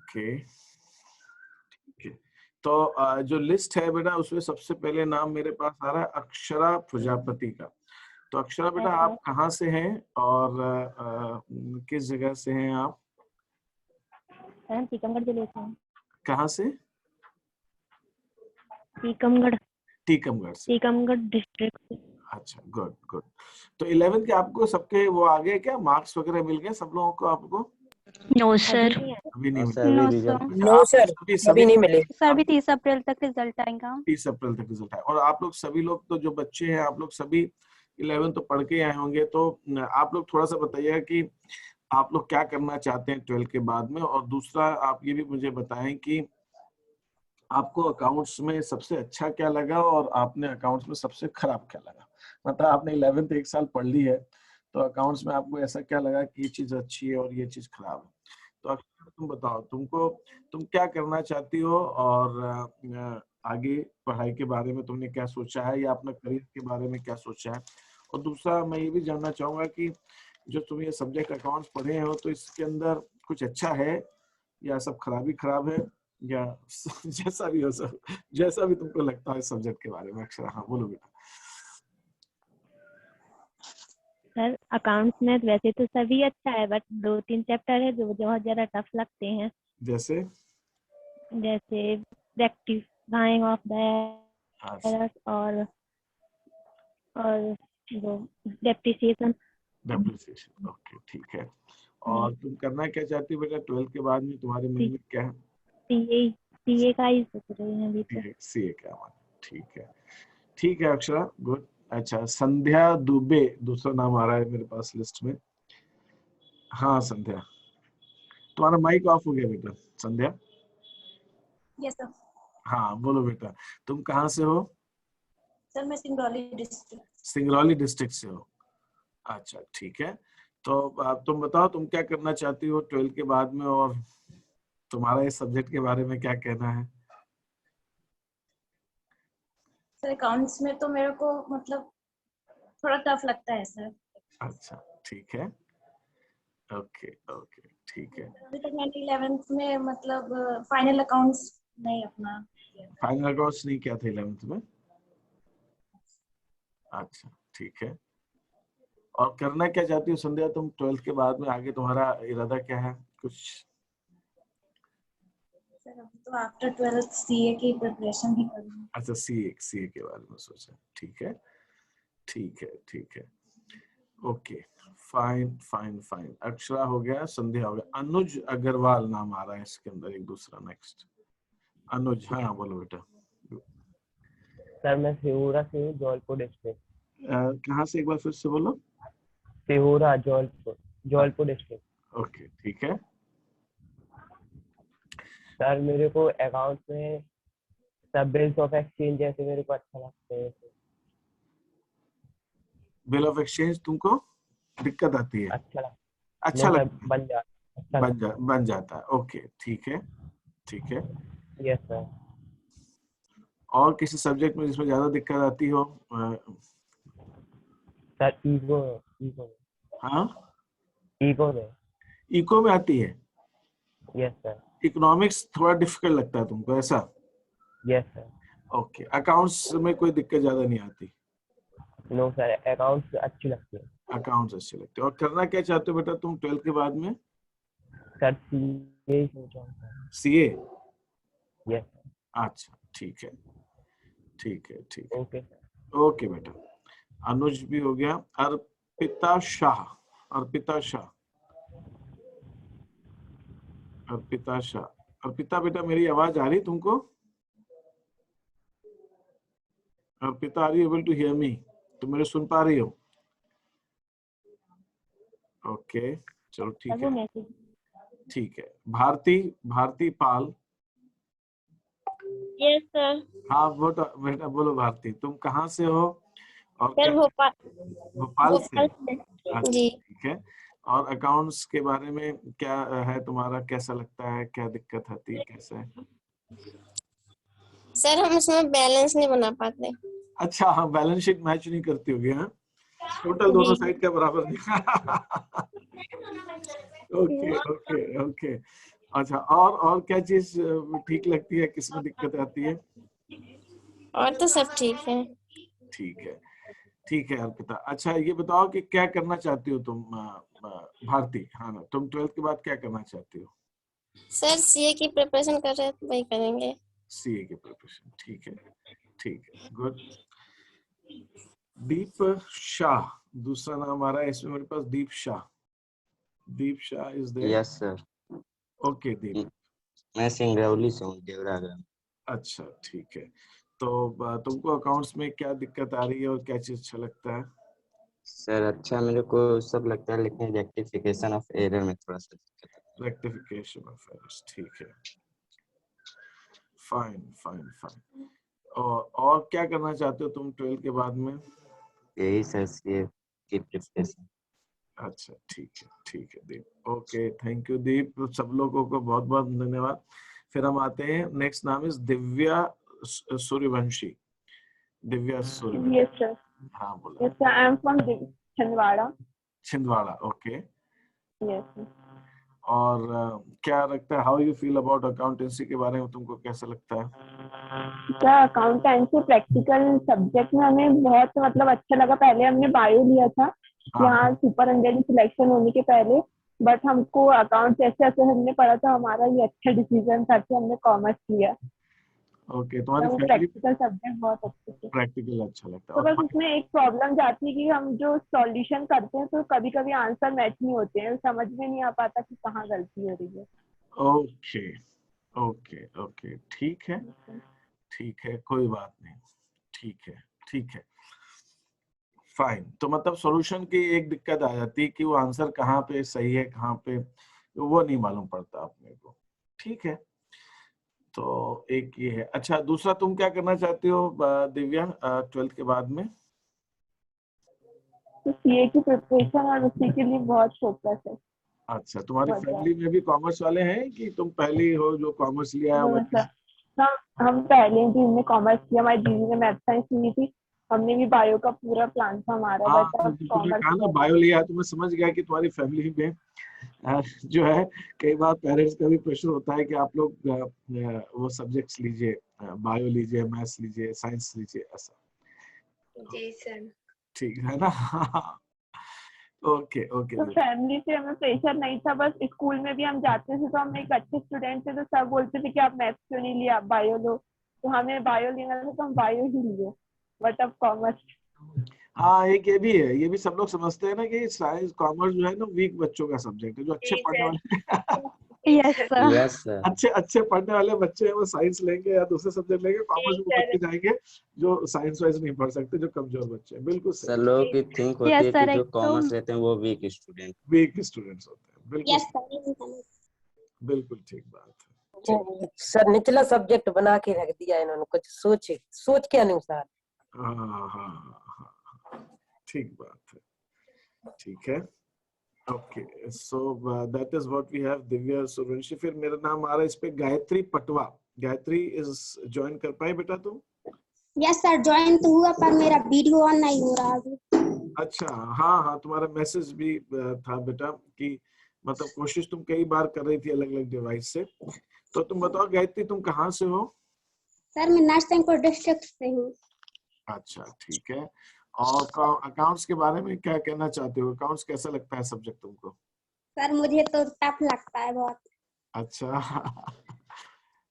Okay, तो जो list है बेटा उसमें सबसे पहले नाम मेरे पास आ रहा है अक्षरा प्रजापति का। तो अक्षरा बेटा आप कहाँ से हैं और किस जगह से हैं आप? टीकमगढ़ जिले से। कहाँ से? टीकमगढ़। टीकमगढ़ से। टीकमगढ़ डिस्ट्रिक्ट से। अच्छा, गुड गुड। तो 11th के आपको सबके वो आ गए क्या, मार्क्स वगैरह मिल गए सब लोगों को आपको? नो सर, अभी नहीं सर मिले। अभी रिजल्ट नो सर, अभी नहीं मिले सर भी 30 अप्रैल तक रिजल्ट आएगा। 30 अप्रैल तक रिजल्ट है। और आप लोग सभी लोग तो जो बच्चे हैं आप लोग सभी 11 तो पढ़ के आए होंगे, तो आप लोग थोड़ा सा बताइएगा कि आप लोग क्या करना चाहते हैं 12 के बाद में। और दूसरा आप ये भी मुझे बताएं कि आपको अकाउंट्स में सबसे अच्छा क्या लगा और आपने अकाउंट्स में सबसे खराब क्या लगा। मतलब आपने 11th एक साल पढ़ ली है, तो अकाउंट्स में आपको ऐसा क्या लगा कि ये चीज अच्छी है और ये चीज खराब है। तो अक्षर तुम बताओ, तुम क्या करना चाहती हो और आगे पढ़ाई के बारे में तुमने क्या सोचा है या अपना करियर के बारे में क्या सोचा है। और दूसरा मैं ये भी जानना चाहूंगा कि जो तुम ये सब्जेक्ट अकाउंट्स पढ़े हो तो इसके अंदर कुछ अच्छा है या सब खराब है या जैसा भी हो, सब जैसा भी तुमको लगता है सब्जेक्ट के बारे में। अक्षरा हाँ बोलो बेटा। सर अकाउंट्स में वैसे तो सभी अच्छा है, बट 2-3 चैप्टर है जो बहुत ज्यादा टफ लगते हैं। जैसे रेक्टिफाइंग ऑफ द एरर्स और वो डेप्रिसिएशन। ओके ठीक है। और तुम करना क्या चाहती हो बेटा 12 के बाद में, तुम्हारे मन में क्या है? सीए का ही सोच रही हूँ अभी तो। सीए का, ठीक है अक्षरा, गुड। अच्छा, संध्या दुबे दूसरा नाम आ रहा है मेरे पास लिस्ट में। हाँ संध्या, तुम्हारा माइक ऑफ हो गया बेटा। संध्या यस सर। हाँ बोलो बेटा, तुम कहाँ से हो? सर मैं सिंगरौली डिस्ट्रिक्ट से हो। अच्छा ठीक है। तो तुम बताओ तुम क्या करना चाहती हो 12 के बाद में और तुम्हारा इस सब्जेक्ट के बारे में क्या कहना है? सर अकाउंट्स में तो मेरे को मतलब थोड़ा टफ लगता है सर। अच्छा ठीक है, ओके ठीक है। अभी तक मैंने 11th में मतलब फाइनल अकाउंट्स नहीं किया था 11th में। अच्छा ठीक है। और करना क्या चाहती हो संध्या तुम 12th के बाद में, आगे तुम्हारा इरादा क्या है कुछ? सर अभी तो आफ्टर 12th सीए की प्रिपरेशन ही करूंगी। अच्छा सीए के बारे में सोचा, ठीक है। Okay fine. अक्षरा हो गया, संध्या हो गया, अनुज अग्रवाल नाम आ रहा है इसके अंदर एक दूसरा। नेक्स्ट अनुज, हाँ बोलो बेटा। सर मैं सिहोरा से जौलपुर डिस्ट्रिक्ट। कहाँ से एक बार फिर से बोलो? सिहोरा जौलपुर डिस्ट्रिक्ट। ओके ठीक है। सर मेरे को अकाउंट में सब बिल्स ऑफ एक्सचेंज जैसे मेरे को अच्छा लगता है। बिल ऑफ एक्सचेंज तुमको दिक्कत आती है? अच्छा लगता है, बन जाता है। ओके ठीक है। Yes sir. और किसी सब्जेक्ट में जिसमें ज्यादा दिक्कत आती हो? Sir ego. हाँ इको में आती है। Yes sir. इकोनॉमिक्स थोड़ा डिफिकल्ट लगता है तुमको, ऐसा? Yes sir. ओके, अकाउंट्स में कोई दिक्कत ज्यादा नहीं आती? नो सर, अकाउंट्स अच्छी लगती है। अकाउंट्स अच्छे लगते हैं। और करना क्या चाहते हो बेटा तुम 12th के बाद में? सर सीए सोचा हूं। सीए? यस। अच्छा ठीक है। ओके ओके बेटा। अनुज भी हो गया। अर्पिता शाह। अर्पिता बेटा मेरी आवाज आ रही तुमको? Arpita, are you able to hear me? तुम मेरे सुन पा रही हो? ओके चलो ठीक है। भारती पाल। Yes sir. हाँ बेटा बोलो भारती, तुम कहाँ से हो? और सर भोपाल से। अच्छा जी। ठीक है। और अकाउंट्स के बारे में क्या है तुम्हारा, कैसा लगता है, क्या दिक्कत आती है, कैसा है? सर हम उसमें बैलेंस नहीं बना पाते। अच्छा हाँ, बैलेंस शीट मैच नहीं करती होगी। हाँ, टोटल दोनों साइड का बराबर नहीं। ओके अच्छा, और क्या चीज ठीक लगती है, किसमें दिक्कत आती है? और तो सब ठीक है। ठीक है, ठीक है अर्पिता। अच्छा ये बताओ कि क्या करना चाहती हो तुम भारती? हाँ ना, तुम 12th के बाद क्या करना चाहती हो? सर सीए की प्रिपरेशन कर रहे हैं तो वही करेंगे। सीए की प्रिपरेशन, ठीक है, ठीक है, गुड। दीप शाह दूसरा नाम आ रहा है इसमें मेरे पास, Deep Shah. Deep Shah is there? Yes sir. Okay Deep. मैं सिंगरौली से हूँ, देवरा ग्राम। अच्छा ठीक है, तो तुमको अकाउंट्स में क्या दिक्कत आ रही है और क्या चीज अच्छा लगता है? सर अच्छा मेरे को सब लगता है, लेकिन रेक्टिफिकेशन ऑफ एरर में थोड़ा सा दिक्कत है। रेक्टिफिकेशन ऑफ एरर्स, ठीक है, फाइन फाइन फाइन। और क्या करना चाहते हो तुम 12 के बाद में? यही सर सीए की प्रिपरेशन। अच्छा ठीक है दीप। ओके, थैंक यू दीप, सब लोगों को बहुत बहुत धन्यवाद। फिर हम आते हैं, नेक्स्ट नाम is Divya Suryavanshi. Divya Suryavanshi, Yes, sir. हाँ बोलो। Yes, sir. I am from Chinwada. Chhindwara, okay. Yes, sir. और क्या लगता है, how you feel about accountancy के बारे में, तुमको कैसा लगता है? सर अकाउंटेंसी प्रैक्टिकल सब्जेक्ट में हमें बहुत मतलब अच्छा लगा। पहले हमने बायो लिया था यहाँ सुपरिटेंडेंट सिलेक्शन होने के पहले, बट हमको अकाउंट जैसे जैसे हमने पढ़ा था हमारा ये अच्छा डिसीजन था कि हमने कॉमर्स लिया। ओके, तुम्हारी तो फैमिली प्रैक्टिकल सब्जेक्ट बहुत अच्छे थे। प्रैक्टिकल अच्छा लगता है? तो और बस उसमें एक प्रॉब्लम जाती है कि हम जो सॉल्यूशन करते हैं तो कभी कभी आंसर मैच नहीं होते हैं, समझ में नहीं आ पाता कि कहाँ गलती हो रही है। ओके ओके ओके, ठीक है, कोई बात नहीं, ठीक है, फाइन। तो मतलब सॉल्यूशन की एक दिक्कत आ जाती है कि वो आंसर कहाँ पे सही है, कहाँ पे वो नहीं मालूम पड़ता अपने को, ठीक है। तो एक ये है। अच्छा दूसरा, तुम क्या करना चाहती हो दिव्या 12th के बाद में? तो सीए की प्रिपरेशन और उसी के लिए बहुत फोकस है। अच्छा, तुम्हारी बहुत फैमिली में भी कॉमर्स वाले हैं कि तुम पहली हो जो कॉमर्स लिया है? हाँ, सर। हम पहले भी हमने कॉमर्स किया, हमारी दीदी ने मैथ साइंस ली थी, हमने भी बायो का पूरा प्लान था हमारा, हाँ, बट तो अब जो तुमने कॉमर्स कहा ना किया था। बायो लिया है, तो मैं समझ गया कि तुम्हारी फैमिली में जो है कई बार पेरेंट्स का भी प्रेशर होता है कि आप लोग वो सब्जेक्ट्स लीजिए, बायो लीजिए, मैथ्स लीजिए, साइंस लीजिए, ऐसा। जी सर। ठीक है ना? ओके ओके तो फैमिली से हमें प्रेशर नहीं था, बस स्कूल में भी हम जाते थे तो हम एक अच्छे स्टूडेंट थे तो सब बोलते थे कि आप मैथ्स क्यों नहीं लिया, आप बायो लो। तो हमें बायो लेना था तो हम बायो ही लिए, बट अब कॉमर्स। हाँ, एक ये भी है, ये भी सब लोग समझते हैं ना कि साइंस कॉमर्स जो है ना वीक बच्चों का सब्जेक्ट है, जो अच्छे जी पढ़ने सर। वाले यस सर। Yes sir. अच्छे पढ़ने वाले बच्चे हैं वो साइंस लेंगे या दूसरे सब्जेक्ट लेंगे, कॉमर्स जी में वो सर। बच्चे जाएंगे जो साइंस वाइज नहीं पढ़ सकते, जो कमजोर बच्चे हैं। बिल्कुल सर सही, लोगों की थिंक होती यस है कि सर, जो एक तो कॉमर्स लेते हैं वो वीक स्टूडेंट। वीक स्टूडेंट्स होते हैं, बिल्कुल यस सर। बिल्कुल ठीक बात है। सर निचला सब्जेक्ट बना के रख दिया इन्होंने, कुछ सोच के अनुसार। हाँ हाँ हाँ, ठीक बात है, ठीक है। Okay, so that is what we have. Divya Suryavanshi, फिर मेरा नाम आ रहा है इस पे गायत्री पटवा। गायत्री इज ज्वाइन कर पाए बेटा तुम? यस सर, ज्वाइन तो हुआ पर मेरा वीडियो ऑन नहीं हो रहा अभी। अच्छा, हाँ हाँ, तुम्हारा मैसेज भी था बेटा कि मतलब कोशिश तुम कई बार कर रही थी अलग अलग डिवाइस से। तो तुम बताओ गायत्री, तुम कहाँ से हो? सर मैं नरसिंहपुर डिस्ट्रिक्ट से हूँ। अच्छा ठीक है, और अकाउंट्स के बारे में क्या कहना चाहते हो? अकाउंट्स कैसा लगता है सब्जेक्ट तुमको? सर मुझे तो टफ लगता है बहुत। अच्छा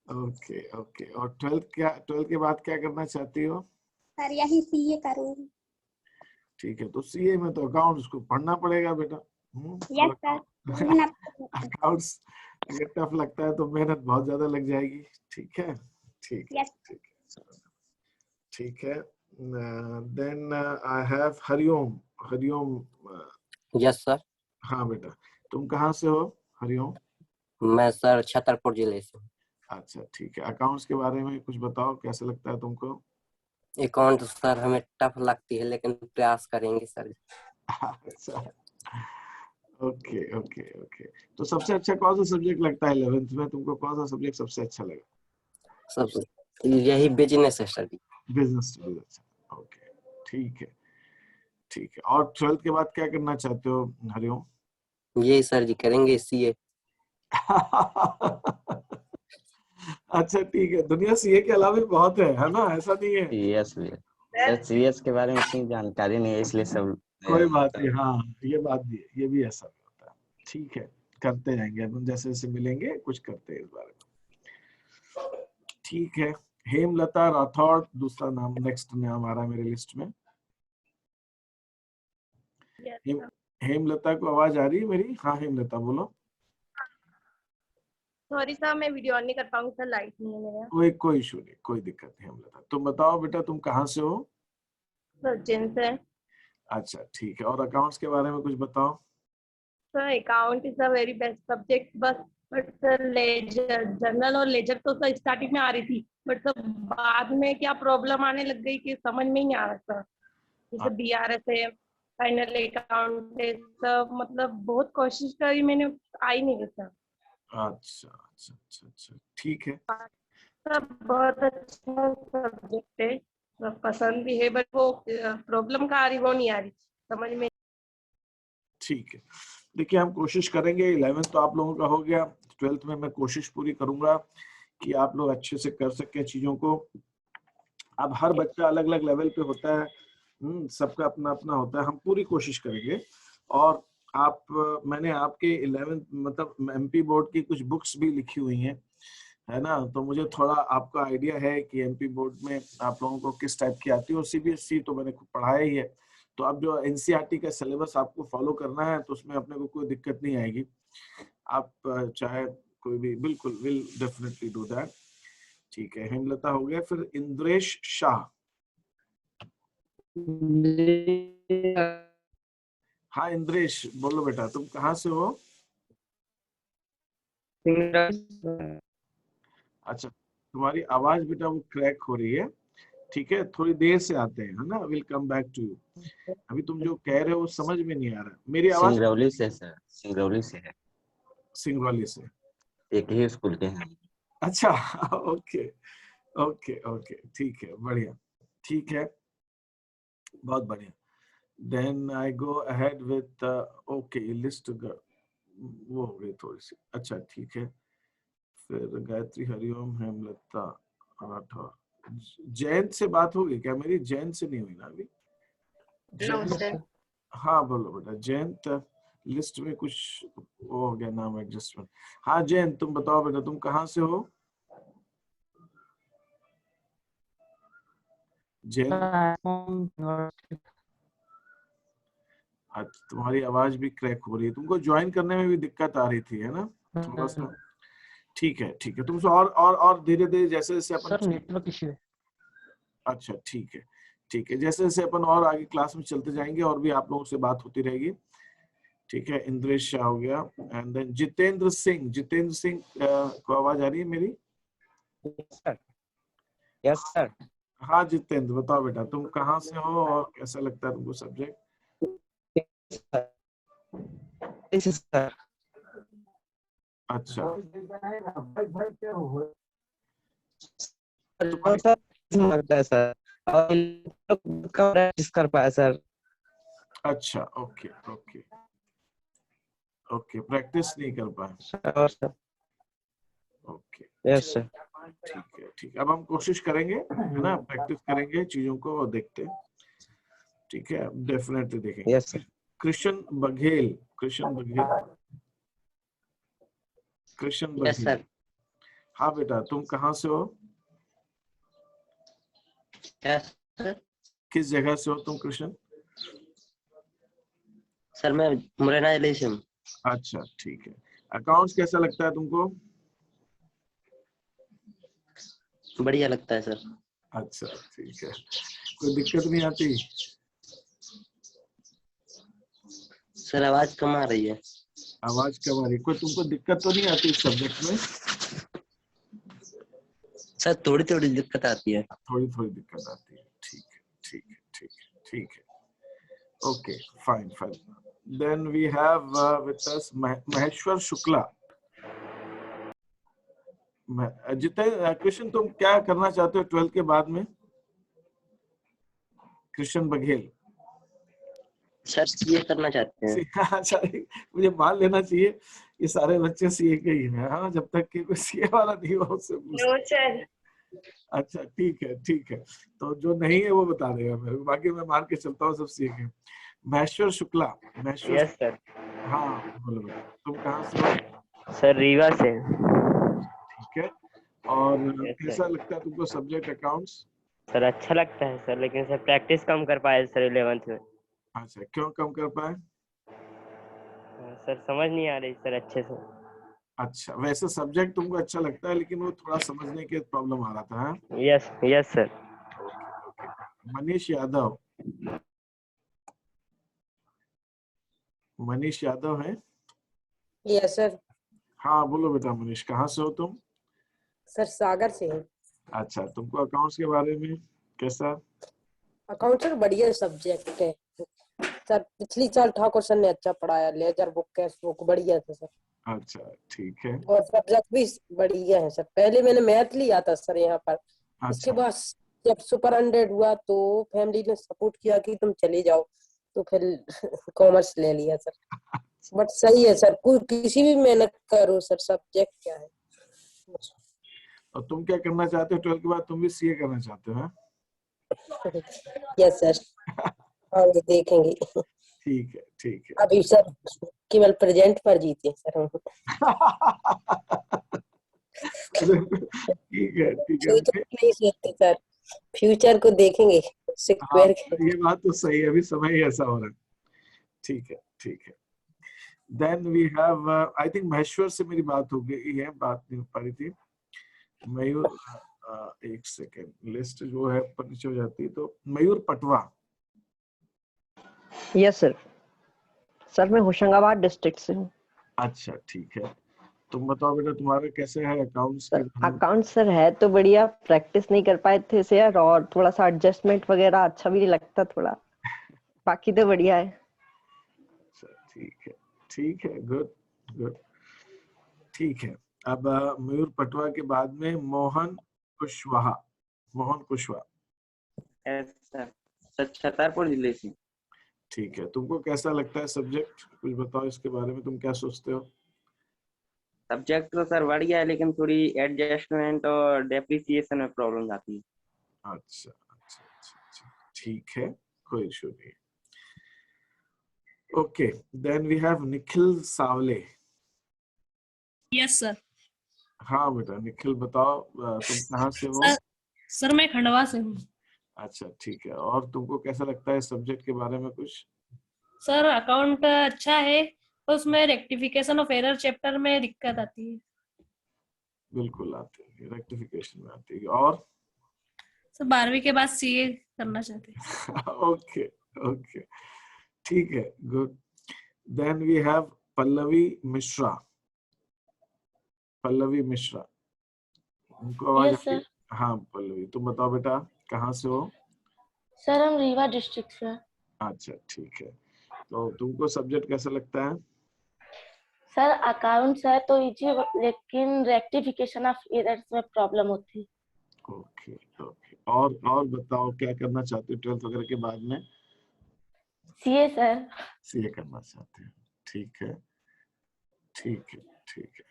ओके ओके, और 12th के बाद क्या करना चाहती हो? सर यही सीए करूँगी। ठीक है, तो सीए में तो अकाउंट्स को पढ़ना पड़ेगा बेटा। यस सर, मेहनत। अकाउंट्स अगर टफ लगता है तो मेहनत बहुत ज्यादा लग जाएगी। ठीक है, ठीक है, यस। ठीक है। Then I have Hariom. Hariom, yes sir. हाँ बेटा, तुम कहाँ से हो हरिओम? मैं सर छतरपुर जिले से। अच्छा ठीक है, अकाउंट्स के बारे में कुछ बताओ, कैसा लगता है तुमको? अकाउंट सर हमें टफ लगती है, लेकिन प्रयास करेंगे सर। अच्छा, ओके ओके ओके। तो सबसे अच्छा कौन सा सब्जेक्ट लगता है 11th में तुमको? कौन सा सब्जेक्ट सबसे अच्छा लगा? सबसे यही बिजनेस स्टडी। बिजनेस स्टडीज, अच्छा, ओके, ठीक है, ठीक है। और 12th के बाद क्या करना चाहते हो हरिओम? यही सर जी करेंगे सीए। अच्छा ठीक है, दुनिया सीए के अलावा भी बहुत है ना, ऐसा नहीं है। सीएस भी है सर, सीएस के बारे में इतनी जानकारी नहीं है इसलिए सब कोई बात नहीं, हाँ ये बात भी है, ये भी ऐसा भी होता है। ठीक है, करते जाएंगे अपन, जैसे जैसे मिलेंगे कुछ करते हैं इस बारे में। ठीक है, हेमलता राठौड़ दूसरा नाम, नेक्स्ट नाम आ रहा है मेरे लिस्ट में। हेमलता को आवाज आ रही है मेरी? हाँ हेमलता बोलो। सॉरी सर, मैं वीडियो ऑन नहीं कर पाऊंगी सर, लाइट नहीं है मेरे यहाँ। कोई इशू नहीं, कोई दिक्कत नहीं। हेमलता तुम बताओ बेटा, तुम कहाँ से हो? सचिन से। अच्छा ठीक है, और अकाउंट्स के बारे में कुछ बताओ। Sir account is a very best subject, but sir ledger, general और लेजर तो सर स्टार्टिंग में आ रही थी, बट सर बाद में क्या प्रॉब्लम आने लग गई कि समझ में ही नहीं आ रहा सर। जैसे बीआरएस है, फाइनल अकाउंट है, सब मतलब बहुत कोशिश करी मैंने, आ ही नहीं सर। अच्छा अच्छा अच्छा अच्छा, ठीक है। सब बहुत अच्छा सब्जेक्ट है, सब पसंद भी है, बट वो प्रॉब्लम का आ रही वो नहीं आ रही समझ में। ठीक है, देखिए हम कोशिश करेंगे। 11th तो आप लोगों का हो गया, 12th में मैं कोशिश पूरी करूंगा कि आप लोग अच्छे से कर सकें चीजों को। अब हर बच्चा अलग अलग लेवल पे होता है, सबका अपना अपना होता है। हम पूरी कोशिश करेंगे। और आप, मैंने आपके 11th मतलब एमपी बोर्ड की कुछ बुक्स भी लिखी हुई हैं, है ना, तो मुझे थोड़ा आपका आइडिया है कि एमपी बोर्ड में आप लोगों को किस टाइप की आती है। और सीबीएसई तो मैंने खुद पढ़ाया ही है, तो अब जो एनसीईआरटी का सिलेबस आपको फॉलो करना है तो उसमें अपने को कोई दिक्कत नहीं आएगी। आप चाहे कोई भी, बिल्कुल विल डेफिनेटली डू दैट। ठीक है, हेमलता हो गया, फिर इंद्रेश शाह। हाँ इंद्रेश बोलो बेटा, तुम कहाँ से हो? अच्छा, तुम्हारी आवाज बेटा वो क्रैक हो रही है। ठीक है, थोड़ी देर से आते हैं, है ना, will come back to you. अभी तुम जो कह रहे हो वो समझ में नहीं आ रहा। मेरी आवाज सिंगरौली से सर, सिंगरौली से है, सिंगरौली से, एक ही स्कूल के हैं। अच्छा ओके ओके ओके, ठीक है, बढ़िया, ठीक है, बहुत बढ़िया। Then I go ahead with okay list, वो हो गई थोड़ी सी। अच्छा ठीक है, फिर गायत्री हरिओम, हेमलता राठौर। जयंत से बात होगी क्या मेरी? जयंत से नहीं हुई ना अभी? हाँ बोलो बेटा। जयंत लिस्ट में कुछ वो हो गया, नाम एडजस्टमेंट। हाँ जयंत तुम बताओ बेटा, तुम कहाँ से हो? जयंत, तुम्हारी आवाज भी क्रैक हो रही है, तुमको ज्वाइन करने में भी दिक्कत आ रही थी, है ना, थोड़ा सा। ठीक है ठीक है, तुमसे और धीरे धीरे जैसे जैसे अपन, सर नेटवर्क इश्यू है। अच्छा ठीक है ठीक है, जैसे जैसे अपन और आगे क्लास में चलते जाएंगे और भी आप लोगों से बात होती रहेगी। ठीक है, इंद्रेश शाह हो गया, एंड देन जितेंद्र सिंह। जितेंद्र सिंह को आवाज आ रही है मेरी? Yes sir. हाँ जितेंद्र बताओ बेटा, तुम कहाँ से हो और कैसा लगता है तुमको सब्जेक्ट? अच्छा लगता है सर, प्रैक्टिस कर पाया सर। अच्छा ओके ओके ओके, प्रैक्टिस नहीं कर पाए। Okay yes sir. ठीक है ठीक है, अब हम कोशिश करेंगे, है ना, प्रैक्टिस करेंगे चीजों को और देखते हैं। ठीक है, डेफिनेटली देखेंगे। Yes sir. Krishna Baghel, Krishna Baghel, Krishna yes Baghel. Sir. हाँ बेटा, तुम कहाँ से हो? Yes sir. किस जगह से हो तुम कृष्ण? सर मैं मुरैना जिले से हूँ। अच्छा ठीक है, अकाउंट्स कैसा लगता है तुमको? बढ़िया लगता है सर। अच्छा ठीक है, कोई दिक्कत नहीं आती? सर आवाज कम आ रही है। आवाज कम आ रही, कोई तुमको दिक्कत तो नहीं आती इस सब्जेक्ट में? सर थोड़ी थोड़ी दिक्कत आती है। थोड़ी थोड़ी दिक्कत आती है, ठीक है ठीक है ठीक है ठीक है, okay fine fine. Then we have with us Maheshwar Shukla. Jitendra, Krishna तुम क्या करना चाहते हो 12th के बाद में? कृष्ण बघेल सर सीए करना चाहते हैं। अच्छा, मुझे मान लेना चाहिए ये सारे बच्चे सीए के ही हैं। हाँ, जब तक कि कोई सीए वाला नहीं हो उससे पूछ। No sir. अच्छा ठीक है ठीक है, तो जो नहीं है वो बता देगा मेरे को, बाकी मैं मान के चलता हूँ सब सीए के। महेश्वर शुक्ला, महेश्वर। Yes sir. हाँ बोलो बेटा, तुम कहाँ से हो? सर रीवा से। ठीक है, और Yes, कैसा sir. लगता है तुमको सब्जेक्ट अकाउंट्स? सर अच्छा लगता है सर, लेकिन सर प्रैक्टिस कम कर पाए सर 11th में। अच्छा, क्यों कम कर पाए? सर समझ नहीं आ रही सर अच्छे से। अच्छा, वैसे सब्जेक्ट तुमको अच्छा लगता है लेकिन वो थोड़ा समझने के प्रॉब्लम आ रहा था। हाँ? Yes yes sir. Okay okay. Manish Yadav, Manish Yadav है? Yes sir. हाँ बोलो बेटा मनीष, कहाँ से हो तुम? सर सागर से है। अच्छा, तुमको अकाउंट्स के बारे में कैसा? अकाउंट सर बढ़िया सब्जेक्ट है सर। पिछली साल ठाकुर सर ने अच्छा पढ़ाया, लेजर बुक कैश बुक बढ़िया था सर। अच्छा ठीक है। और सब्जेक्ट भी बढ़िया है सर। पहले मैंने मैथ लिया था सर यहाँ पर। इसके अच्छा बाद जब सुपर 100 हुआ तो फैमिली ने सपोर्ट किया कि तुम चले जाओ, तो फिर कॉमर्स ले लिया सर। बट सही है सर, कोई किसी भी मेहनत करो सर, सब्जेक्ट क्या है। और तुम क्या करना चाहते हो 12th के बाद? तुम भी सीए करना चाहते हो? हाँ? यस सर, आगे देखेंगे। ठीक है ठीक है। अभी सर केवल प्रेजेंट पर जीते सर हम। ठीक है ठीक है। फ्यूचर नहीं सोचते सर, फ्यूचर को देखेंगे हाँ, सिक्योर। ये बात तो सही है, अभी समय ही ऐसा हो रहा है। ठीक है ठीक है। Then we have, I think Maheshwar से मेरी बात हो गई है, बात नहीं हो पा रही थी। मयूर, एक सेकेंड, लिस्ट जो है ऊपर नीचे हो जाती है। तो Mayur Patwa. Yes sir. Sir मैं होशंगाबाद डिस्ट्रिक्ट से हूँ। अच्छा ठीक है, तुम बताओ बेटा तुम्हारा कैसे है अकाउंट्स के बारे में? अकाउंट सर है तो बढ़िया, प्रैक्टिस नहीं कर पाए थे सर, और थोड़ा सा एडजस्टमेंट वगैरह अच्छा भी नहीं लगता थोड़ा, बाकी तो बढ़िया है। अच्छा ठीक है, गुड गुड। ठीक है, अब मयूर पटवा के बाद में मोहन कुशवाहा। मोहन कुशवाहा। यस सर, छतरपुर जिले से। ठीक है, तुमको कैसा लगता है सब्जेक्ट? कुछ बताओ इसके बारे में, तुम क्या सोचते हो? सब्जेक्ट तो सर बढ़िया है, लेकिन थोड़ी एडजस्टमेंट और डेप्रिसिएशन में प्रॉब्लम आती है। अच्छा अच्छा अच्छा अच्छा, ठीक है, कोई इशू नहीं। Okay, then we have Nikhil Sawle. Yes sir. हाँ बेटा निखिल बताओ, तुम कहाँ से हो? सर मैं खंडवा से हूँ। अच्छा ठीक है, और तुमको कैसा लगता है सब्जेक्ट के बारे में कुछ? सर अकाउंट अच्छा है, तो उसमें रेक्टिफिकेशन ऑफ एरर चैप्टर में दिक्कत आती है। बिल्कुल आती है, रेक्टिफिकेशन में आती है। और सर 12वीं के बाद सीए करना चाहते हैं। ओके ओके, ठीक है, good. Then we have Pallavi Mishra. Pallavi Mishra, उनको आवाज यस आ रही? सर। हाँ पल्लवी, तुम बताओ बेटा कहाँ से हो? सर हम रीवा डिस्ट्रिक्ट से। अच्छा ठीक है, तो तुमको सब्जेक्ट कैसा लगता है? सर अकाउंट्स है तो इजी, लेकिन रेक्टिफिकेशन ऑफ एरर्स में प्रॉब्लम होती है। ओके ओके, और बताओ क्या करना चाहते हो 12th वगैरह के बाद में? CA sir. सीए करना चाहते हैं, ठीक है ठीक है ठीक है।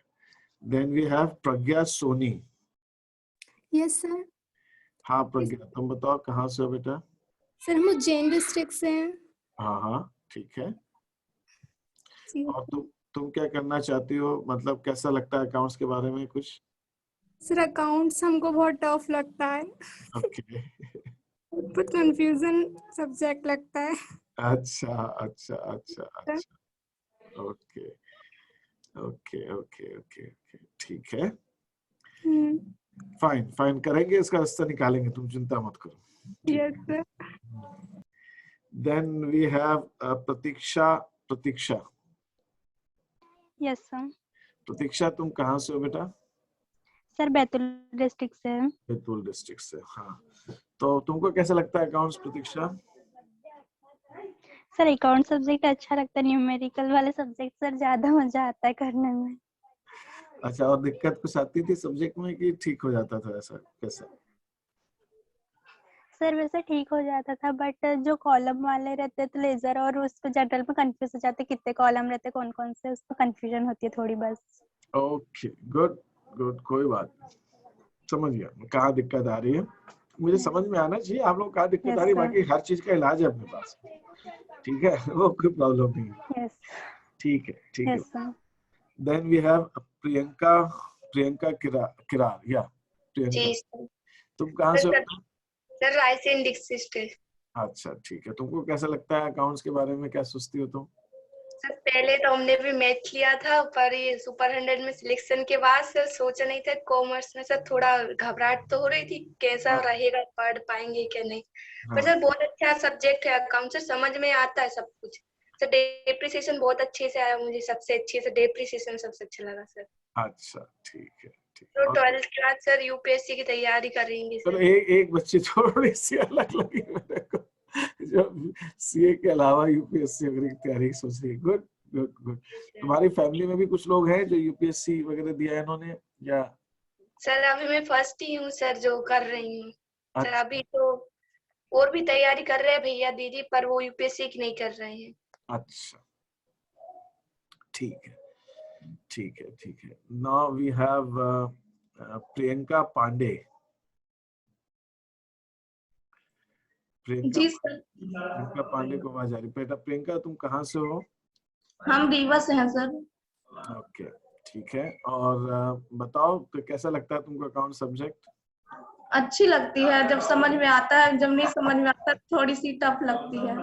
Then we have Pragya Soni. Yes sir. हाँ प्रज्ञा, तुम बताओ कहाँ से हो बेटा? सर हम उज्जैन डिस्ट्रिक्ट से हैं। हाँ ठीक है। जी। और तुम क्या करना चाहती हो, मतलब कैसा लगता है अकाउंट्स के बारे में कुछ? सर अकाउंट्स हमको बहुत टफ लगता है। ओके बहुत कंफ्यूजन सब्जेक्ट लगता है। अच्छा अच्छा अच्छा अच्छा, okay okay okay okay okay, ठीक है, फाइन फाइन, करेंगे इसका रास्ता निकालेंगे, तुम चिंता मत करो। Yes sir. Then we have Pratiksha. Pratiksha, yes sir. Pratiksha तुम कहाँ से हो बेटा? सर बैतूल डिस्ट्रिक्ट से है। बैतूल डिस्ट्रिक्ट से। हाँ, तो तुमको कैसा लगता है अकाउंट्स प्रतीक्षा? सर अकाउंट सब्जेक्ट अच्छा लगता है, न्यूमेरिकल वाले सब्जेक्ट सर ज्यादा मजा आता है करने में। अच्छा, और दिक्कत कुछ आती थी सब्जेक्ट में कि ठीक हो जाता था, ऐसा कैसा? सर वैसे ठीक हो जाता था, बट जो कॉलम वाले रहते तो लेजर और उस पे जनरल में कंफ्यूज हो जाते, कितने कॉलम रहते कौन कौन से, उस पर कंफ्यूजन होती है थोड़ी बस। ओके, गुड गुड, कोई बात नहीं, समझ गया कहाँ दिक्कत आ रही है। मुझे समझ में आना चाहिए आप लोग कहाँ दिक्कत आ रही है, बाकी हर चीज का इलाज है अपने पास, ठीक है, वो कोई प्रॉब्लम नहीं है। ठीक है, ठीक है। Then we have Priyanka Kirar या प्रियंका, जी सर। तुम कहाँ से हो? Sir Raisen district. अच्छा, ठीक है। तुमको कैसा लगता है अकाउंट्स के बारे में, क्या सोचती हो तुम? सर पहले तो हमने भी मैथ लिया था, पर ये सुपर 100 में सिलेक्शन के बाद सर सोचा नहीं था। कॉमर्स में सर थोड़ा घबराहट तो हो रही थी, कैसा रहेगा, पढ़ पाएंगे क्या नहीं। पर सर बहुत अच्छा सब्जेक्ट है अकाउंट, सर समझ में आता है सब कुछ। सर डेप्रिसिएशन बहुत अच्छे से आया, मुझे सबसे अच्छे से डेप्रिसिएशन सबसे अच्छा लगा सर। अच्छा, ठीक है, ठीक तो 12th क्लास सर यूपीएससी की तैयारी करेंगे सर। एक बच्ची थोड़ी सी अलग लगी मेरे को, जो सीए के अलावा यूपीएससी वगैरह की तैयारी सोच रही है। Good good good. तुम्हारी फैमिली में भी कुछ लोग हैं जो यूपीएससी वगैरह दिया है इन्होंने, या? सर अभी मैं फर्स्ट ही हूँ सर जो कर रही हूँ। सर अभी तो और भी तैयारी कर रहे हैं भैया दीदी, पर वो यूपीएससी की नहीं कर रहे हैं। अच्छा, ठीक है, ठीक है, ठीक है। Now we have Priyanka Pandey. जी सर। प्रियंका पांडे को आवाज आ रही। बेटा प्रियंका, तुम कहाँ से हो? हम रीवा से हैं सर। ओके, ठीक है। और बताओ तो कैसा लगता है तुमको अकाउंट सब्जेक्ट? अच्छी लगती है जब समझ में आता है, जब नहीं समझ में आता थोड़ी सी टफ लगती है।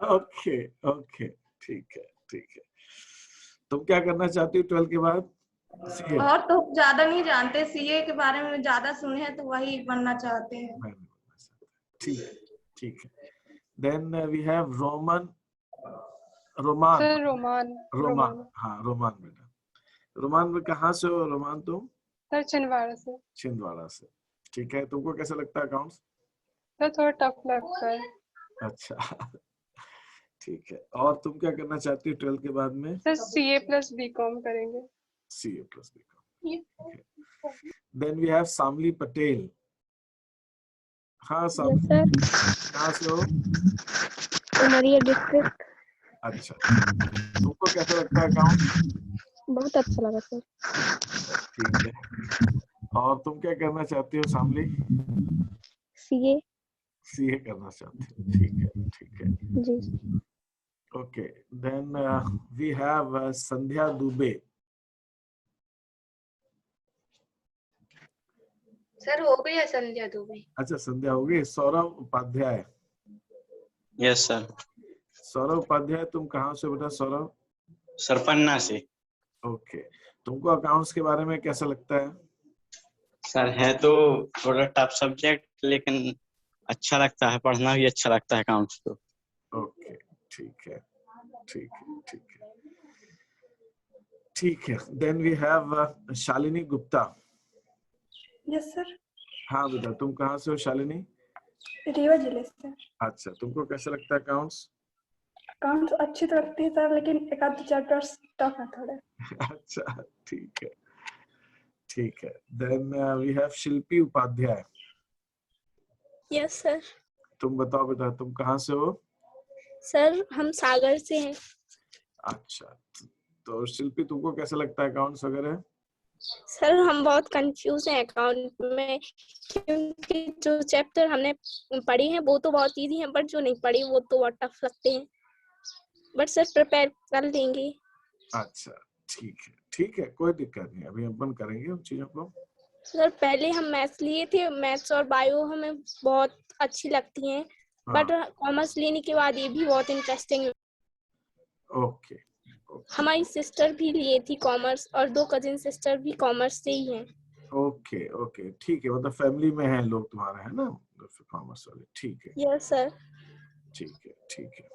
ओके ओके, ठीक है, ठीक है। तुम क्या करना चाहती हो 12 के बाद? सीए? और तो ज्यादा नहीं जानते, सीए के बारे में ज्यादा सुने हैं तो वही बनना चाहते हैं। ठीक है, ठीक है। Then we have Roman. Sir Roman. हाँ, रोमान बेटा। रोमान में कहाँ से हो रोमान तुम? सर छिंदवाड़ा से। छिंदवाड़ा से, ठीक है। तुमको कैसा लगता है अकाउंट्स? सर थोड़ा टफ लगता है। अच्छा, ठीक है। और तुम क्या करना चाहती हो 12 के बाद में? सर सीए प्लस बीकॉम करेंगे। CA plus BCom. Then we have Samli Patel. हाँ सामली, कहाँ से हो? उमरिया डिस्ट्रिक्ट। अच्छा, तुमको कैसा लगता है अकाउंट? बहुत अच्छा लगा सर। ठीक है। और तुम क्या करना चाहती हो सामली? सीए। सीए करना चाहती हो, ठीक है, ठीक है जी। Okay. Then we have Sandhya Dubey. Sir हो गया संध्या दुबे। अच्छा, संध्या हो गई। सौरभ उपाध्याय। Yes sir. सौरभ उपाध्याय, तुम कहाँ से बेटा सौरभ? सरपन्ना से। ओके, तुमको अकाउंट्स के बारे में कैसा लगता है? सर है तो थोड़ा टफ सब्जेक्ट, लेकिन अच्छा लगता है, पढ़ना भी अच्छा लगता है अकाउंट्स तो। ओके, ठीक है, ठीक है, ठीक है, ठीक है। Then we have Shalini Gupta. Yes sir. हाँ बेटा, तुम कहाँ से हो शालिनी? रीवा जिले से। अच्छा, तुमको कैसा लगता है अकाउंट्स? अकाउंट्स अच्छी तो लगती है सर, लेकिन एक आध चैप्टर्स टफ है थोड़े। अच्छा, ठीक है, ठीक है। Then we have Shilpi Upadhyay. Yes sir. तुम बताओ बेटा, तुम कहाँ से हो? सर हम सागर से हैं। अच्छा, तो शिल्पी तुमको कैसा लगता है अकाउंट्स वगैरह? सर हम बहुत कंफ्यूज हैं अकाउंट में, क्योंकि जो चैप्टर हमने पढ़े हैं वो तो बहुत इजी हैं, बट जो नहीं पढ़ी वो तो बहुत टफ लगते हैं। बट सर प्रिपेयर कर लेंगे। अच्छा, ठीक है, ठीक है, कोई दिक्कत नहीं, अभी अपन करेंगे उन चीजों को। सर पहले हम मैथ्स लिए थे, मैथ्स और बायो हमें बहुत अच्छी लगती हैं, बट कॉमर्स लेने के बाद ये भी बहुत इंटरेस्टिंग। ओके। हमारी सिस्टर भी लिए थी कॉमर्स, और 2 कजिन सिस्टर भी कॉमर्स से ही हैं। ओके ओके, ठीक है, मतलब फैमिली में हैं लोग तुम्हारे, है ना कॉमर्स वाले, ठीक है। Yes sir. ठीक है, ठीक है।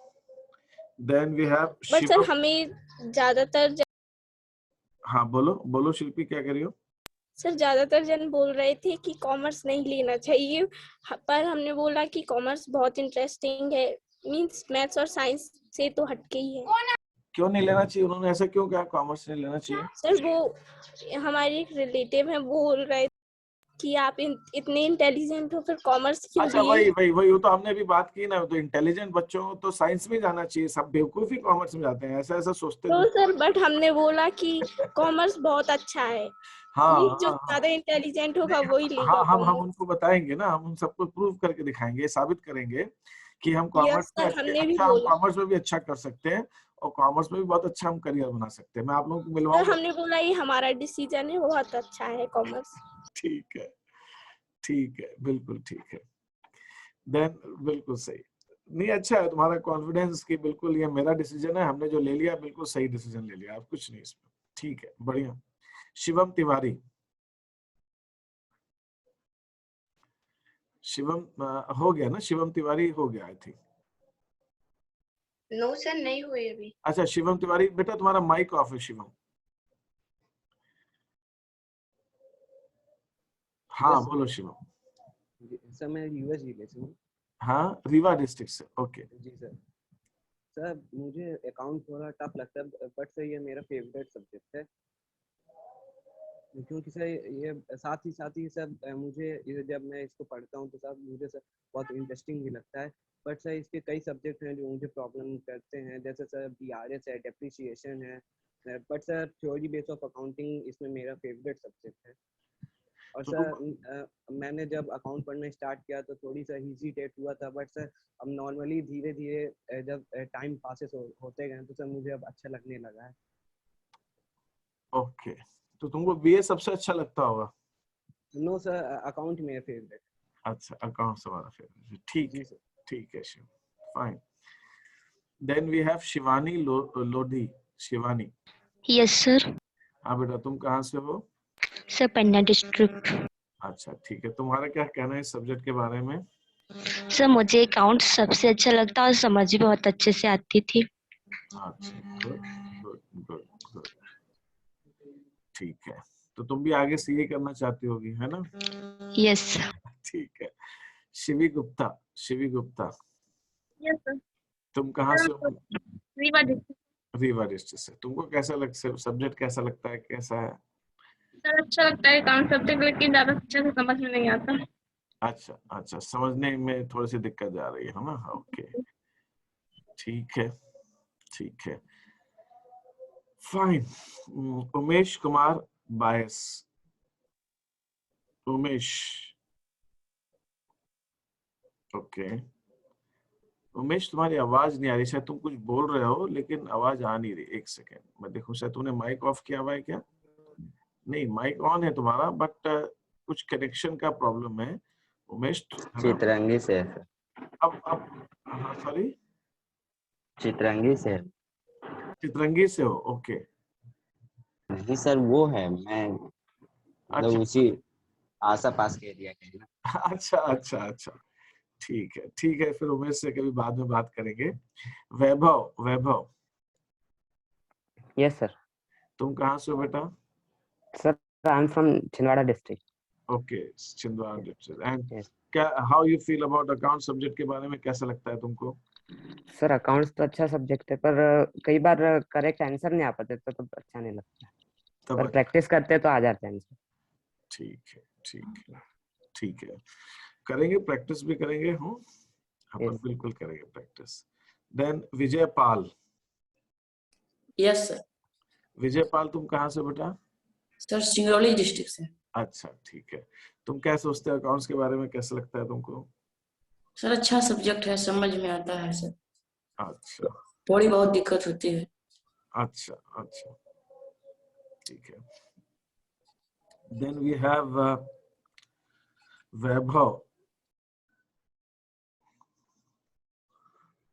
Then we have but sir हमें ज्यादातर हाँ बोलो बोलो शिल्पी, क्या कर रही हो? सर ज्यादातर जन बोल रहे थे कि कॉमर्स नहीं लेना चाहिए, पर हमने बोला कि कॉमर्स बहुत इंटरेस्टिंग है, मींस मैथ्स और साइंस से तो हटके ही है। क्यों नहीं लेना चाहिए? उन्होंने ऐसा क्यों कहा कॉमर्स नहीं लेना चाहिए? सर वो हमारे एक रिलेटिव हैं, वो बोल रहे कि आप इतने इंटेलिजेंट हो फिर कॉमर्स क्यों अच्छा, लिए? वही वो तो हमने भी बात की ना, तो इंटेलिजेंट बच्चों को तो साइंस में जाना चाहिए, सब बेवकूफी कॉमर्स में जाते हैं, ऐसा सोचते तो हैं। सर बट हमने बोला कि कॉमर्स बहुत अच्छा है, हाँ जो हाँ ज्यादा इंटेलिजेंट होगा वही लेगा हाँ, हम कॉमर्स। उनको बताएंगे ना, हम उन सबको प्रूव करके दिखाएंगे, साबित करेंगे कि हम यस कॉमर्स में सर, हमने भी अच्छा, हम बोला। कॉमर्स में भी अच्छा कर सकते हैं और कॉमर्स में भी बहुत अच्छा हम करियर बना सकते हैं। मैं आप लोगों को सर मिलवाऊंगा। हमने बोला ये हमारा डिसीजन है, बहुत अच्छा है कॉमर्स। ठीक है, ठीक है, बिल्कुल ठीक है। देन बिल्कुल सही। नहीं, अच्छा है तुम्हारा कॉन्फिडेंस कि बिल्कुल ये मेरा डिसीजन है, हमने जो ले लिया बिल्कुल सही डिसीजन ले लिया, आप कुछ नहीं इसमें। ठीक है, बढ़िया। शिवम तिवारी, शिवम हो गया ना, शिवम तिवारी हो गया आई थिंक। नो सर, नहीं हुई अभी। अच्छा शिवम तिवारी, बेटा तुम्हारा माइक ऑफ है शिवम। हाँ Yes, बोलो शिवम। सर मैं यूएस जिले से हूँ। हाँ, रीवा डिस्ट्रिक्ट से, ओके। जी सर। सर मुझे अकाउंट थोड़ा टफ लगता है, बट सर ये मेरा फेवरेट सब्जेक्ट है, क्योंकि सर ये साथ ही सर मुझे जब मैं इसको पढ़ता हूँ तो सर मुझे सर बहुत इंटरेस्टिंग भी लगता है। बट सर इसके कई सब्जेक्ट हैं जो मुझे प्रॉब्लम करते हैं, जैसे सर बीआरएस है, डेप्रिसिएशन है। But sir theory base of accounting इसमें मेरा फेवरेट सब्जेक्ट है। और सर मैंने जब अकाउंट पढ़ना स्टार्ट किया तो थोड़ी सा हेजिटेट हुआ था, बट सर अब नॉर्मली धीरे धीरे जब टाइम पासेस होते गए तो सर मुझे अब अच्छा लगने लगा है। ओके, तो तुमको बीए सबसे अच्छा लगता होगा? नो सर, अकाउंट मेरा फेवरेट। अच्छा, अकाउंट्स हमारा फेवरेट, ठीक है, ठीक है Shiv, fine. Then we have Shivani Lodhi. Shivani. Yes sir. हाँ बेटा, तुम कहाँ से हो? Sir Panna district. अच्छा ठीक है, तुम्हारा क्या कहना है इस सब्जेक्ट के बारे में? सर मुझे अकाउंट सबसे अच्छा लगता और समझ भी बहुत अच्छे से आती थी। अच्छा, गुड गुड गुड गुड, ठीक है। तो तुम भी आगे सीए करना चाहती होगी, है ना? यस। ठीक है। शिवी गुप्ता। Shivi Gupta, yes sir. तुम कहाँ से हो? रीवा डिस्ट्रिक्ट। रीवा डिस्ट्रिक्ट से। तुमको कैसा सब्जेक्ट कैसा लगता है, कैसा है? सर अच्छा लगता है अकाउंट सब्जेक्ट, लेकिन ज्यादा अच्छे से समझ में नहीं आता। अच्छा अच्छा, समझने में थोड़ी सी दिक्कत आ रही है ना? ओके, ठीक है, ठीक है, फाइन। उमेश कुमार बायस। उमेश, ओके। उमेश तुम्हारी आवाज नहीं आ रही, शायद तुम कुछ बोल रहे हो लेकिन आवाज आ नहीं रही। एक सेकेंड मैं देखूं, शायद तुमने माइक ऑफ किया हुआ है क्या? नहीं, माइक ऑन है तुम्हारा, बट कुछ कनेक्शन का प्रॉब्लम है उमेश, है ना? चितरंगी से है सर। अब हाँ, सॉरी, चितरंगी से है। चितरंगी से हो, ओके। नहीं सर, वो है, मैं मतलब अच्छा उसी आसा पास के एरिया के है ना। अच्छा अच्छा अच्छा, ठीक है, ठीक है, फिर उमेश से कभी बाद में बात करेंगे। वैभव, वैभव। Yes sir. तुम कहाँ से हो बेटा? Sir I am from Chhindwara district. Okay, Chhindwara district. And क्या, how you feel about account subject के बारे में, कैसा लगता है तुमको? सर अकाउंट्स तो अच्छा सब्जेक्ट है, पर कई बार करेक्ट आंसर नहीं आ पाते तो अच्छा नहीं लगता, पर प्रैक्टिस करते तो आ जाते हैं आंसर। ठीक है, ठीक है, ठीक है, करेंगे, प्रैक्टिस भी करेंगे। हूँ अपन बिल्कुल करेंगे practice. Then Vijay Pal. Yes sir. Vijay Pal, तुम कहाँ से बेटा? सर सिंगरौली डिस्ट्रिक्ट से। अच्छा ठीक है, तुम क्या सोचते हो अकाउंट्स के बारे में, कैसा लगता है तुमको? सर अच्छा सब्जेक्ट है, समझ में आता है सर। अच्छा, थोड़ी बहुत दिक्कत होती है। अच्छा अच्छा, ठीक है। Then we have Vaibhav.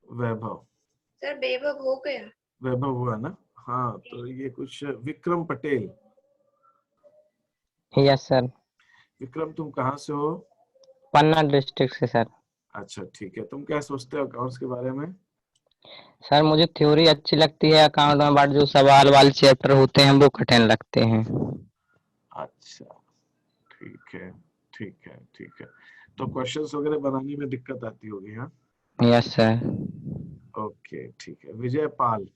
Vaibhav. Sir Vaibhav हो गया। वैभव हुआ ना? हाँ, तो ये कुछ विक्रम पटेल। Yes sir. विक्रम, तुम कहाँ से हो? पन्ना डिस्ट्रिक्ट से सर। अच्छा ठीक है, तुम क्या सोचते हो अकाउंट्स के बारे में? सर मुझे थ्योरी अच्छी लगती है अकाउंट में, बट जो सवाल वाले चैप्टर होते हैं वो कठिन लगते हैं। अच्छा ठीक है, ठीक है, ठीक है, तो क्वेश्चंस वगैरह बनाने में दिक्कत आती होगी? हाँ यस सर। ओके, ठीक है। विजय पाल।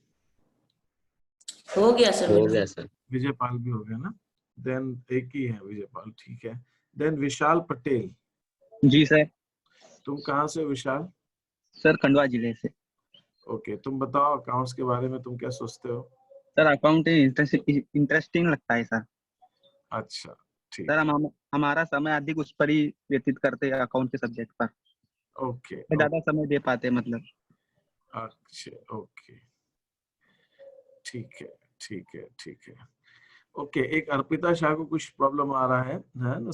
हो गया सर। हो गया सर। विजय पाल भी हो गया ना? देन एक ही है विजय पाल, ठीक है। देन विशाल पटेल। जी सर। तुम कहाँ से हो विशाल? सर खंडवा जिले से। ओके, तुम बताओ अकाउंट्स के बारे में तुम क्या सोचते हो? सर अकाउंट इंटरेस्टिंग लगता है सर। अच्छा ठीक। सर हम हमारा समय अधिक उस पर ही व्यतीत करते हैं, अकाउंट के सब्जेक्ट पर। ओके ज्यादा समय दे पाते हैं मतलब। अच्छा ओके ठीक है ठीक है ठीक है। ओके, एक अर्पिता शाह को कुछ प्रॉब्लम आ रहा है ना,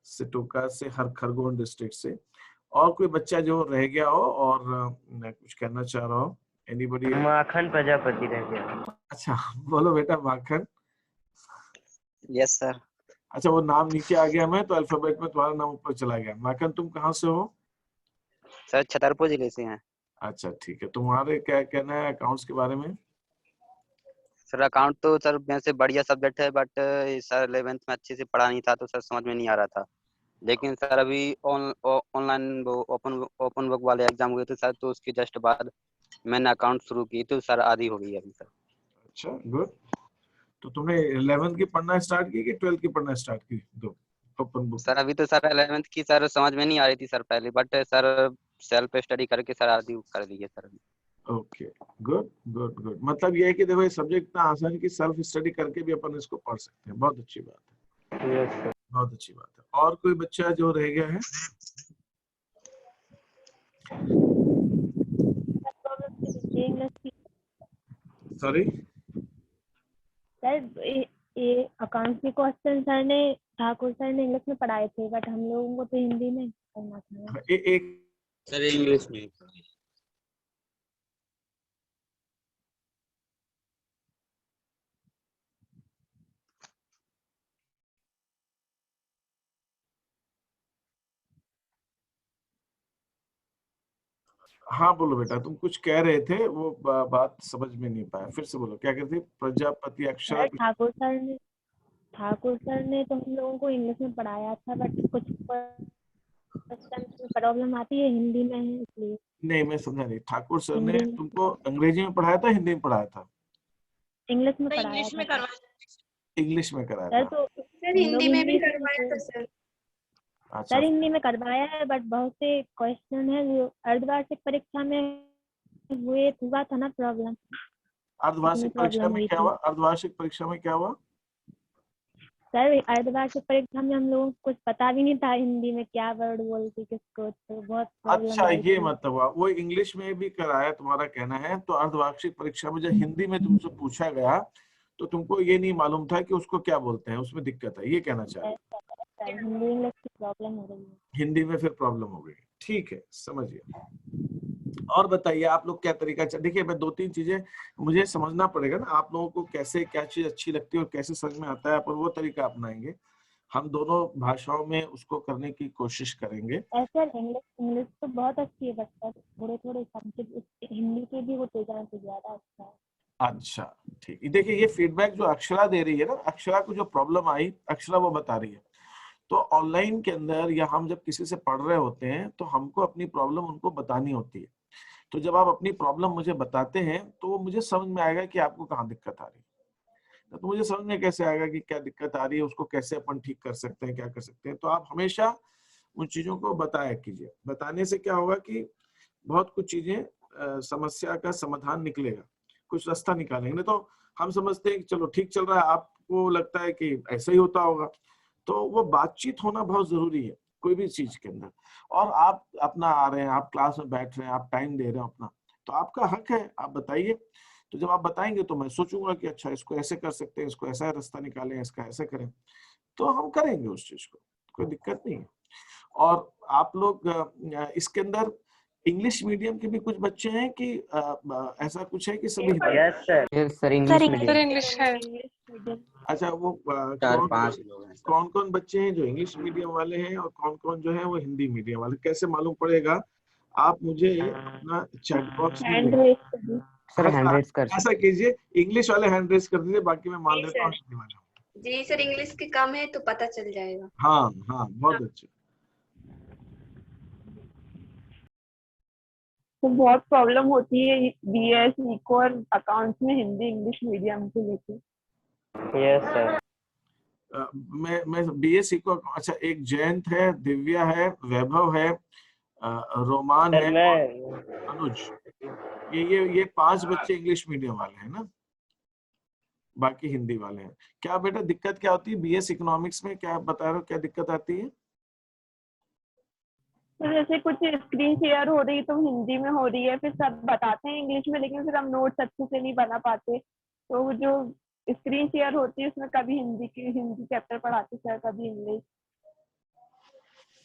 सिटोका से, हर खरगोन डिस्ट्रिक्ट से। और कोई बच्चा जो रह गया हो और कुछ कहना चाह रहा हो? एनीबॉडी? माखन प्रजापति रह गया। अच्छा बोलो बेटा माखन। Yes sir. अच्छा वो नाम नीचे आ गया, मैं तो अल्फाबेट में तुम्हारा नाम ऊपर चला गया। माखन तुम कहाँ से हो? सर छतरपुर जिले से हैं। अच्छा ठीक है, तुम्हारे क्या कहना है अकाउंट्स के बारे में? सर अकाउंट तो सर वैसे बढ़िया सब्जेक्ट है, बट सर 11th में अच्छे से पढ़ा नहीं था तो सर समझ में नहीं आ रहा था। लेकिन सर अभी ऑनलाइन वो ओपन बुक वाले एग्जाम हुए थे सर, तो उसके जस्ट बाद मैंने अकाउंट शुरू की तो सर आधी हो गई अभी सर। अच्छा गुड। तो तुमने 11th की पढ़ना स्टार्ट की कि 12th की पढ़ना स्टार्ट की? दो ओपन बुक। सर अभी तो सर 11th की सर समझ में नहीं आ रही थी सर पहले, बट सर सेल्फ स्टडी करके सर आधी कर दी है sir. Okay good good good. मतलब ये है कि देखो ये सब्जेक्ट इतना आसान है कि सेल्फ स्टडी करके भी अपन इसको पढ़ सकते हैं। बहुत अच्छी बात है। Yes sir. बहुत अच्छी बात है। और कोई बच्चा जो रह गया है? सॉरी सर ये अकाउंट के क्वेश्चन सर ने ठाकुर सर ने इंग्लिश में पढ़ाए थे, बट हम लोगों को तो हिंदी में करना था। एक सर इंग्लिश में। हाँ बोलो बेटा, तुम कुछ कह रहे थे, वो बात समझ में नहीं पाया, फिर से बोलो क्या कहते? प्रजापति अक्षरा। ठाकुर सर ने तो हम लोगों को इंग्लिश में पढ़ाया था, बट कुछ प्रॉब्लम आती है हिंदी में है इसलिए। नहीं मैं समझा नहीं। ठाकुर सर ने तुमको अंग्रेजी में पढ़ाया था, हिंदी में पढ़ाया था? इंग्लिश में पढ़ाया इंग्लिश में था। इंग्लिश में कराया सर था। तो सर हिंदी में भी करवाया था सर। अच्छा सर हिंदी में करवाया है, बट बहुत से क्वेश्चन है वो अर्धवार्षिक परीक्षा में हुआ था ना प्रॉब्लम। अर्धवार्षिक परीक्षा में क्या हुआ? अर्धवार्षिक परीक्षा में क्या हुआ? सर अर्धवार्षिक परीक्षा में हम लोगों को कुछ पता भी नहीं था हिंदी में क्या वर्ड बोलते किसको, तो बहुत प्रॉब्लम अच्छा आई ये थी। मतलब हुआ वो इंग्लिश में भी कराया, तुम्हारा कहना है। तो अर्धवार्षिक परीक्षा में जब हिंदी में तुमसे पूछा गया तो तुमको ये नहीं मालूम था कि उसको क्या बोलते हैं, उसमें दिक्कत है, ये कहना चाह रहे हो? हिंदी इंग्लिश की प्रॉब्लम हो रही है। हिंदी में फिर प्रॉब्लम हो गई। ठीक है समझ गया। और बताइए आप लोग क्या तरीका? देखिए मैं 2-3 चीजें मुझे समझना पड़ेगा ना, आप लोगों को कैसे क्या चीज अच्छी लगती है और कैसे समझ में आता है, अपन वो तरीका अपनाएंगे। हम दोनों भाषाओं में उसको करने की कोशिश करेंगे। सर इंग्लिश तो बहुत अच्छी है, बट थोड़े थोड़े सब्जेक्ट हिंदी के भी होते जाए तो ज्यादा अच्छा है। अच्छा ठीक। देखिए ये फीडबैक जो अक्षरा दे रही है ना, अक्षरा को जो प्रॉब्लम आई, अक्षरा वो बता रही है। तो ऑनलाइन के अंदर या हम जब किसी से पढ़ रहे होते हैं तो हमको अपनी प्रॉब्लम उनको बतानी होती है। तो जब आप अपनी प्रॉब्लम मुझे बताते हैं तो वो मुझे समझ में आएगा कि आपको कहाँ दिक्कत आ रही है। तो मुझे समझ में कैसे आएगा कि क्या दिक्कत आ रही है, उसको कैसे अपन ठीक कर सकते हैं, क्या कर सकते हैं। तो आप हमेशा उन चीजों को बताया कीजिए। बताने से क्या होगा कि बहुत कुछ चीजें समस्या का समाधान निकलेगा, कुछ रास्ता निकालेंगे। नहीं तो हम समझते हैं कि चलो ठीक चल रहा है, आपको लगता है कि ऐसा ही होता होगा। तो वो बातचीत होना बहुत जरूरी है कोई भी चीज के अंदर। और आप अपना आ रहे हैं, आप क्लास में बैठ रहे हैं, आप टाइम दे रहे हैं अपना, तो आपका हक है, आप बताइए। तो जब आप बताएंगे तो मैं सोचूंगा कि अच्छा इसको ऐसे कर सकते हैं, इसको ऐसा रास्ता निकालें, इसका ऐसा करें, तो हम करेंगे उस चीज को, कोई दिक्कत नहीं है। और आप लोग इसके अंदर इंग्लिश मीडियम के भी कुछ बच्चे हैं कि ऐसा कुछ है कि सभी? यस सर इंग्लिश है। अच्छा वो 4-5 लोग हैं। कौन कौन बच्चे हैं जो इंग्लिश मीडियम वाले हैं और कौन कौन जो है वो हिंदी मीडियम वाले? कैसे मालूम पड़ेगा? आप मुझे अपना chat box sir hand raise कर ऐसा कीजिए, इंग्लिश वाले हैंड रेज कर दीजिए, बाकी मैं मान लेता हूँ हिंदी वाले। जी सर इंग्लिश की कम है तो पता चल जाएगा। हाँ हाँ बहुत अच्छा। तो बहुत प्रॉब्लम होती है बीएस इको और अकाउंट्स में हिंदी इंग्लिश मीडियम को लेके। Yes sir. मैं बीएससी को, अच्छा एक जयंत है, दिव्या है, वैभव है, रोमान है और अनुज, ये 5 बच्चे इंग्लिश मीडियम वाले हैं ना, बाकी हिंदी वाले हैं। क्या बेटा दिक्कत क्या होती है बीएस इकोनॉमिक्स में, क्या बता रहे हो, क्या दिक्कत आती है? तो जैसे कुछ स्क्रीन शेयर हो रही तो हिंदी में हो रही है, फिर सब बताते हैं इंग्लिश में, लेकिन फिर हम नोट्स अच्छे से नहीं बना पाते। तो जो स्क्रीन शेयर होती है उसमें कभी हिंदी चैप्टर पढ़ाते सर, कभी इंग्लिश।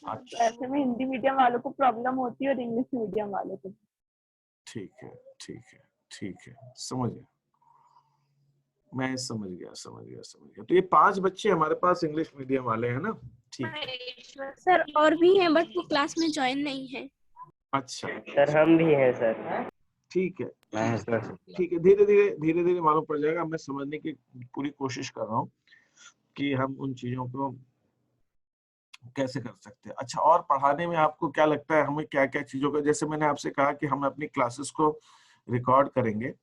अच्छा। तो ऐसे में हिंदी मीडियम वालों को प्रॉब्लम होती है और इंग्लिश मीडियम वालों को। ठीक है ठीक है ठीक है, समझ गया, मैं समझ गया। तो ये 5 बच्चे हमारे पास इंग्लिश मीडियम वाले हैं ना, ठीक है। सर और भी हैं बट वो क्लास में ज्वाइन नहीं है। अच्छा सर हम भी हैं सर। ठीक है ठीक है, धीरे धीरे मालूम पड़ जाएगा। मैं समझने की पूरी कोशिश कर रहा हूँ कि हम उन चीजों को कैसे कर सकते हैं। अच्छा, और पढ़ाने में आपको क्या लगता है हमें क्या क्या चीजों का, जैसे मैंने आपसे कहा कि हम अपनी क्लासेस को रिकॉर्ड करेंगे,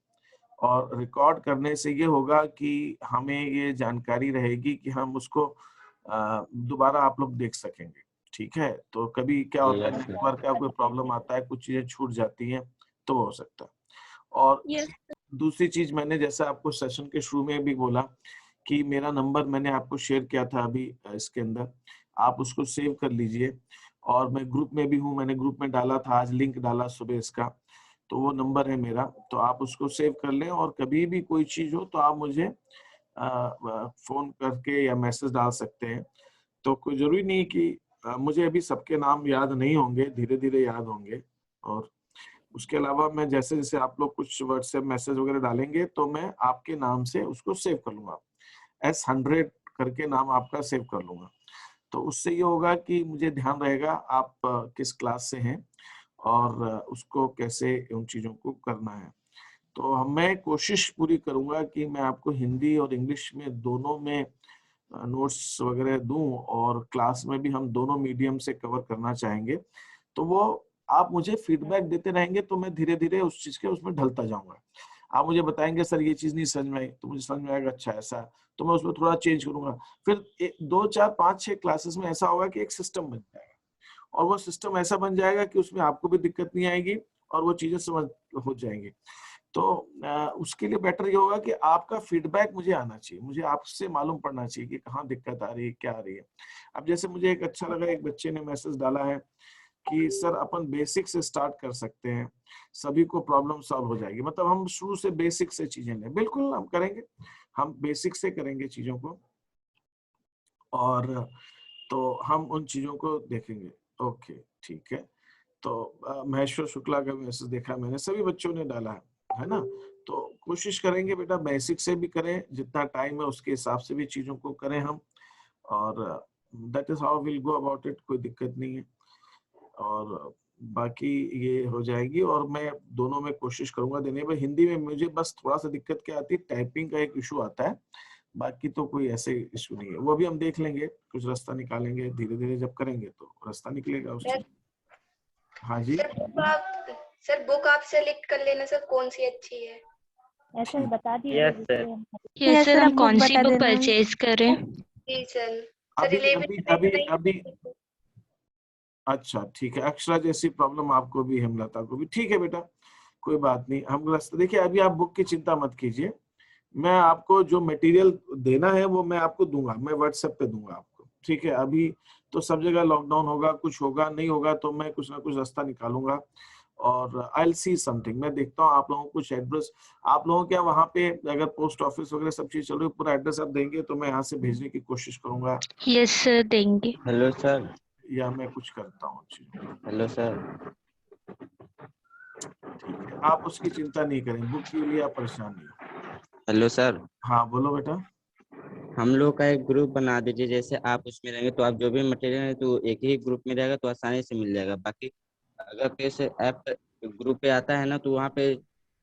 और रिकॉर्ड करने से ये होगा कि हमें ये जानकारी रहेगी कि हम उसको दोबारा आप लोग देख सकेंगे, ठीक है। तो कभी क्या होता है, नेटवर्क का कोई प्रॉब्लम आता है, कुछ चीजें छूट जाती हैं, तो वो हो सकता है। और दूसरी चीज, मैंने जैसा आपको सेशन के शुरू में भी बोला कि मेरा नंबर मैंने आपको शेयर किया था अभी इसके अंदर, आप उसको सेव कर लीजिए। और मैं ग्रुप में भी हूँ, मैंने ग्रुप में डाला था, आज लिंक डाला सुबह इसका, तो वो नंबर है मेरा, तो आप उसको सेव कर लें। और कभी भी कोई चीज हो तो आप मुझे फोन करके या मैसेज डाल सकते हैं। तो कोई जरूरी नहीं कि मुझे अभी सबके नाम याद नहीं होंगे, धीरे धीरे याद होंगे। और उसके अलावा मैं जैसे जैसे आप लोग कुछ व्हाट्सएप मैसेज वगैरह डालेंगे तो मैं आपके नाम से उसको सेव कर लूंगा, S100 करके नाम आपका सेव कर लूंगा। तो उससे ये होगा कि मुझे ध्यान रहेगा आप किस क्लास से हैं और उसको कैसे उन चीजों को करना है। तो मैं कोशिश पूरी करूंगा कि मैं आपको हिंदी और इंग्लिश में दोनों में नोट्स वगैरह दूं, और क्लास में भी हम दोनों मीडियम से कवर करना चाहेंगे। तो वो आप मुझे फीडबैक देते रहेंगे तो मैं धीरे धीरे उस चीज के उसमें ढलता जाऊंगा। आप मुझे बताएंगे सर ये चीज नहीं समझ में आई, तो मुझे समझ में आएगा अच्छा ऐसा, तो मैं उसमें थोड़ा चेंज करूंगा। फिर 2, 4, 5, 6 क्लासेस में ऐसा होगा कि एक सिस्टम बन जाएगा, और वो सिस्टम ऐसा बन जाएगा कि उसमें आपको भी दिक्कत नहीं आएगी और वो चीजें समझ हो जाएंगी। तो उसके लिए बेटर ये होगा कि आपका फीडबैक मुझे आना चाहिए, मुझे आपसे मालूम पड़ना चाहिए कि कहाँ दिक्कत आ रही है, क्या आ रही है। अब जैसे मुझे एक अच्छा लगा, एक बच्चे ने मैसेज डाला है कि सर अपन बेसिक से स्टार्ट कर सकते हैं, सभी को प्रॉब्लम सॉल्व हो जाएगी। मतलब हम शुरू से बेसिक से चीजें लें, बिल्कुल हम करेंगे, हम बेसिक से करेंगे चीजों को, और तो हम उन चीजों को देखेंगे। ओके ठीक है। तो महेश्वर शुक्ला का मैसेज देखा मैंने, सभी बच्चों ने डाला है ना। तो कोशिश करेंगे बेटा बेसिक से भी करें, जितना टाइम है उसके हिसाब से भी चीजों को करें हम, और that is how will go about it, कोई दिक्कत नहीं है। और बाकी ये हो जाएगी, और मैं दोनों में कोशिश करूंगा देने में। हिंदी में मुझे बस थोड़ा सा दिक्कत क्या आती है, टाइपिंग का एक इशू आता है, बाकी तो कोई ऐसे इशू नहीं है, वो भी हम देख लेंगे, कुछ रास्ता निकालेंगे, धीरे धीरे जब करेंगे तो रास्ता निकलेगा उसमें। हाँ जी सर बुक आप सेलेक्ट कर लेना सर, कौन सी अच्छी है ऐसे बता दीजिए। यस सर, हम कौन सी बुक परचेज करें? जी सर। अभी अच्छा ठीक है, अक्षरा जैसी प्रॉब्लम आपको भी, हेमलता को भी, ठीक है बेटा कोई बात नहीं, हम रास्ता देखिए। अभी आप बुक की चिंता मत कीजिए, मैं आपको जो मटेरियल देना है वो मैं आपको दूंगा, मैं व्हाट्सएप पे दूंगा आपको, ठीक है। अभी तो सब जगह लॉकडाउन होगा, कुछ होगा नहीं होगा तो मैं कुछ ना कुछ रास्ता निकालूंगा, और आई विल सी समथिंग। मैं देखता हूँ आप लोगों को कुछ एड्रेस, आप लोगों के वहाँ पे अगर पोस्ट ऑफिस वगैरह सब चीज चल रही है, पूरा एड्रेस आप देंगे तो मैं यहाँ से भेजने की कोशिश करूंगा। यस सर देंगे। Hello sir. या मैं कुछ करता हूँ। Hello sir. ठीक है, आप उसकी चिंता नहीं करें, बुक के लिए आप परेशान नहीं हो। Hello sir. हाँ बोलो बेटा। हम लोग का एक ग्रुप बना दीजिए, जैसे आप उसमें रहेंगे तो आप जो भी मटेरियल है तो एक ही ग्रुप में रहेगा तो आसानी से मिल जाएगा। बाकी अगर कैसे ऐप ग्रुप पे आता है ना तो वहाँ पे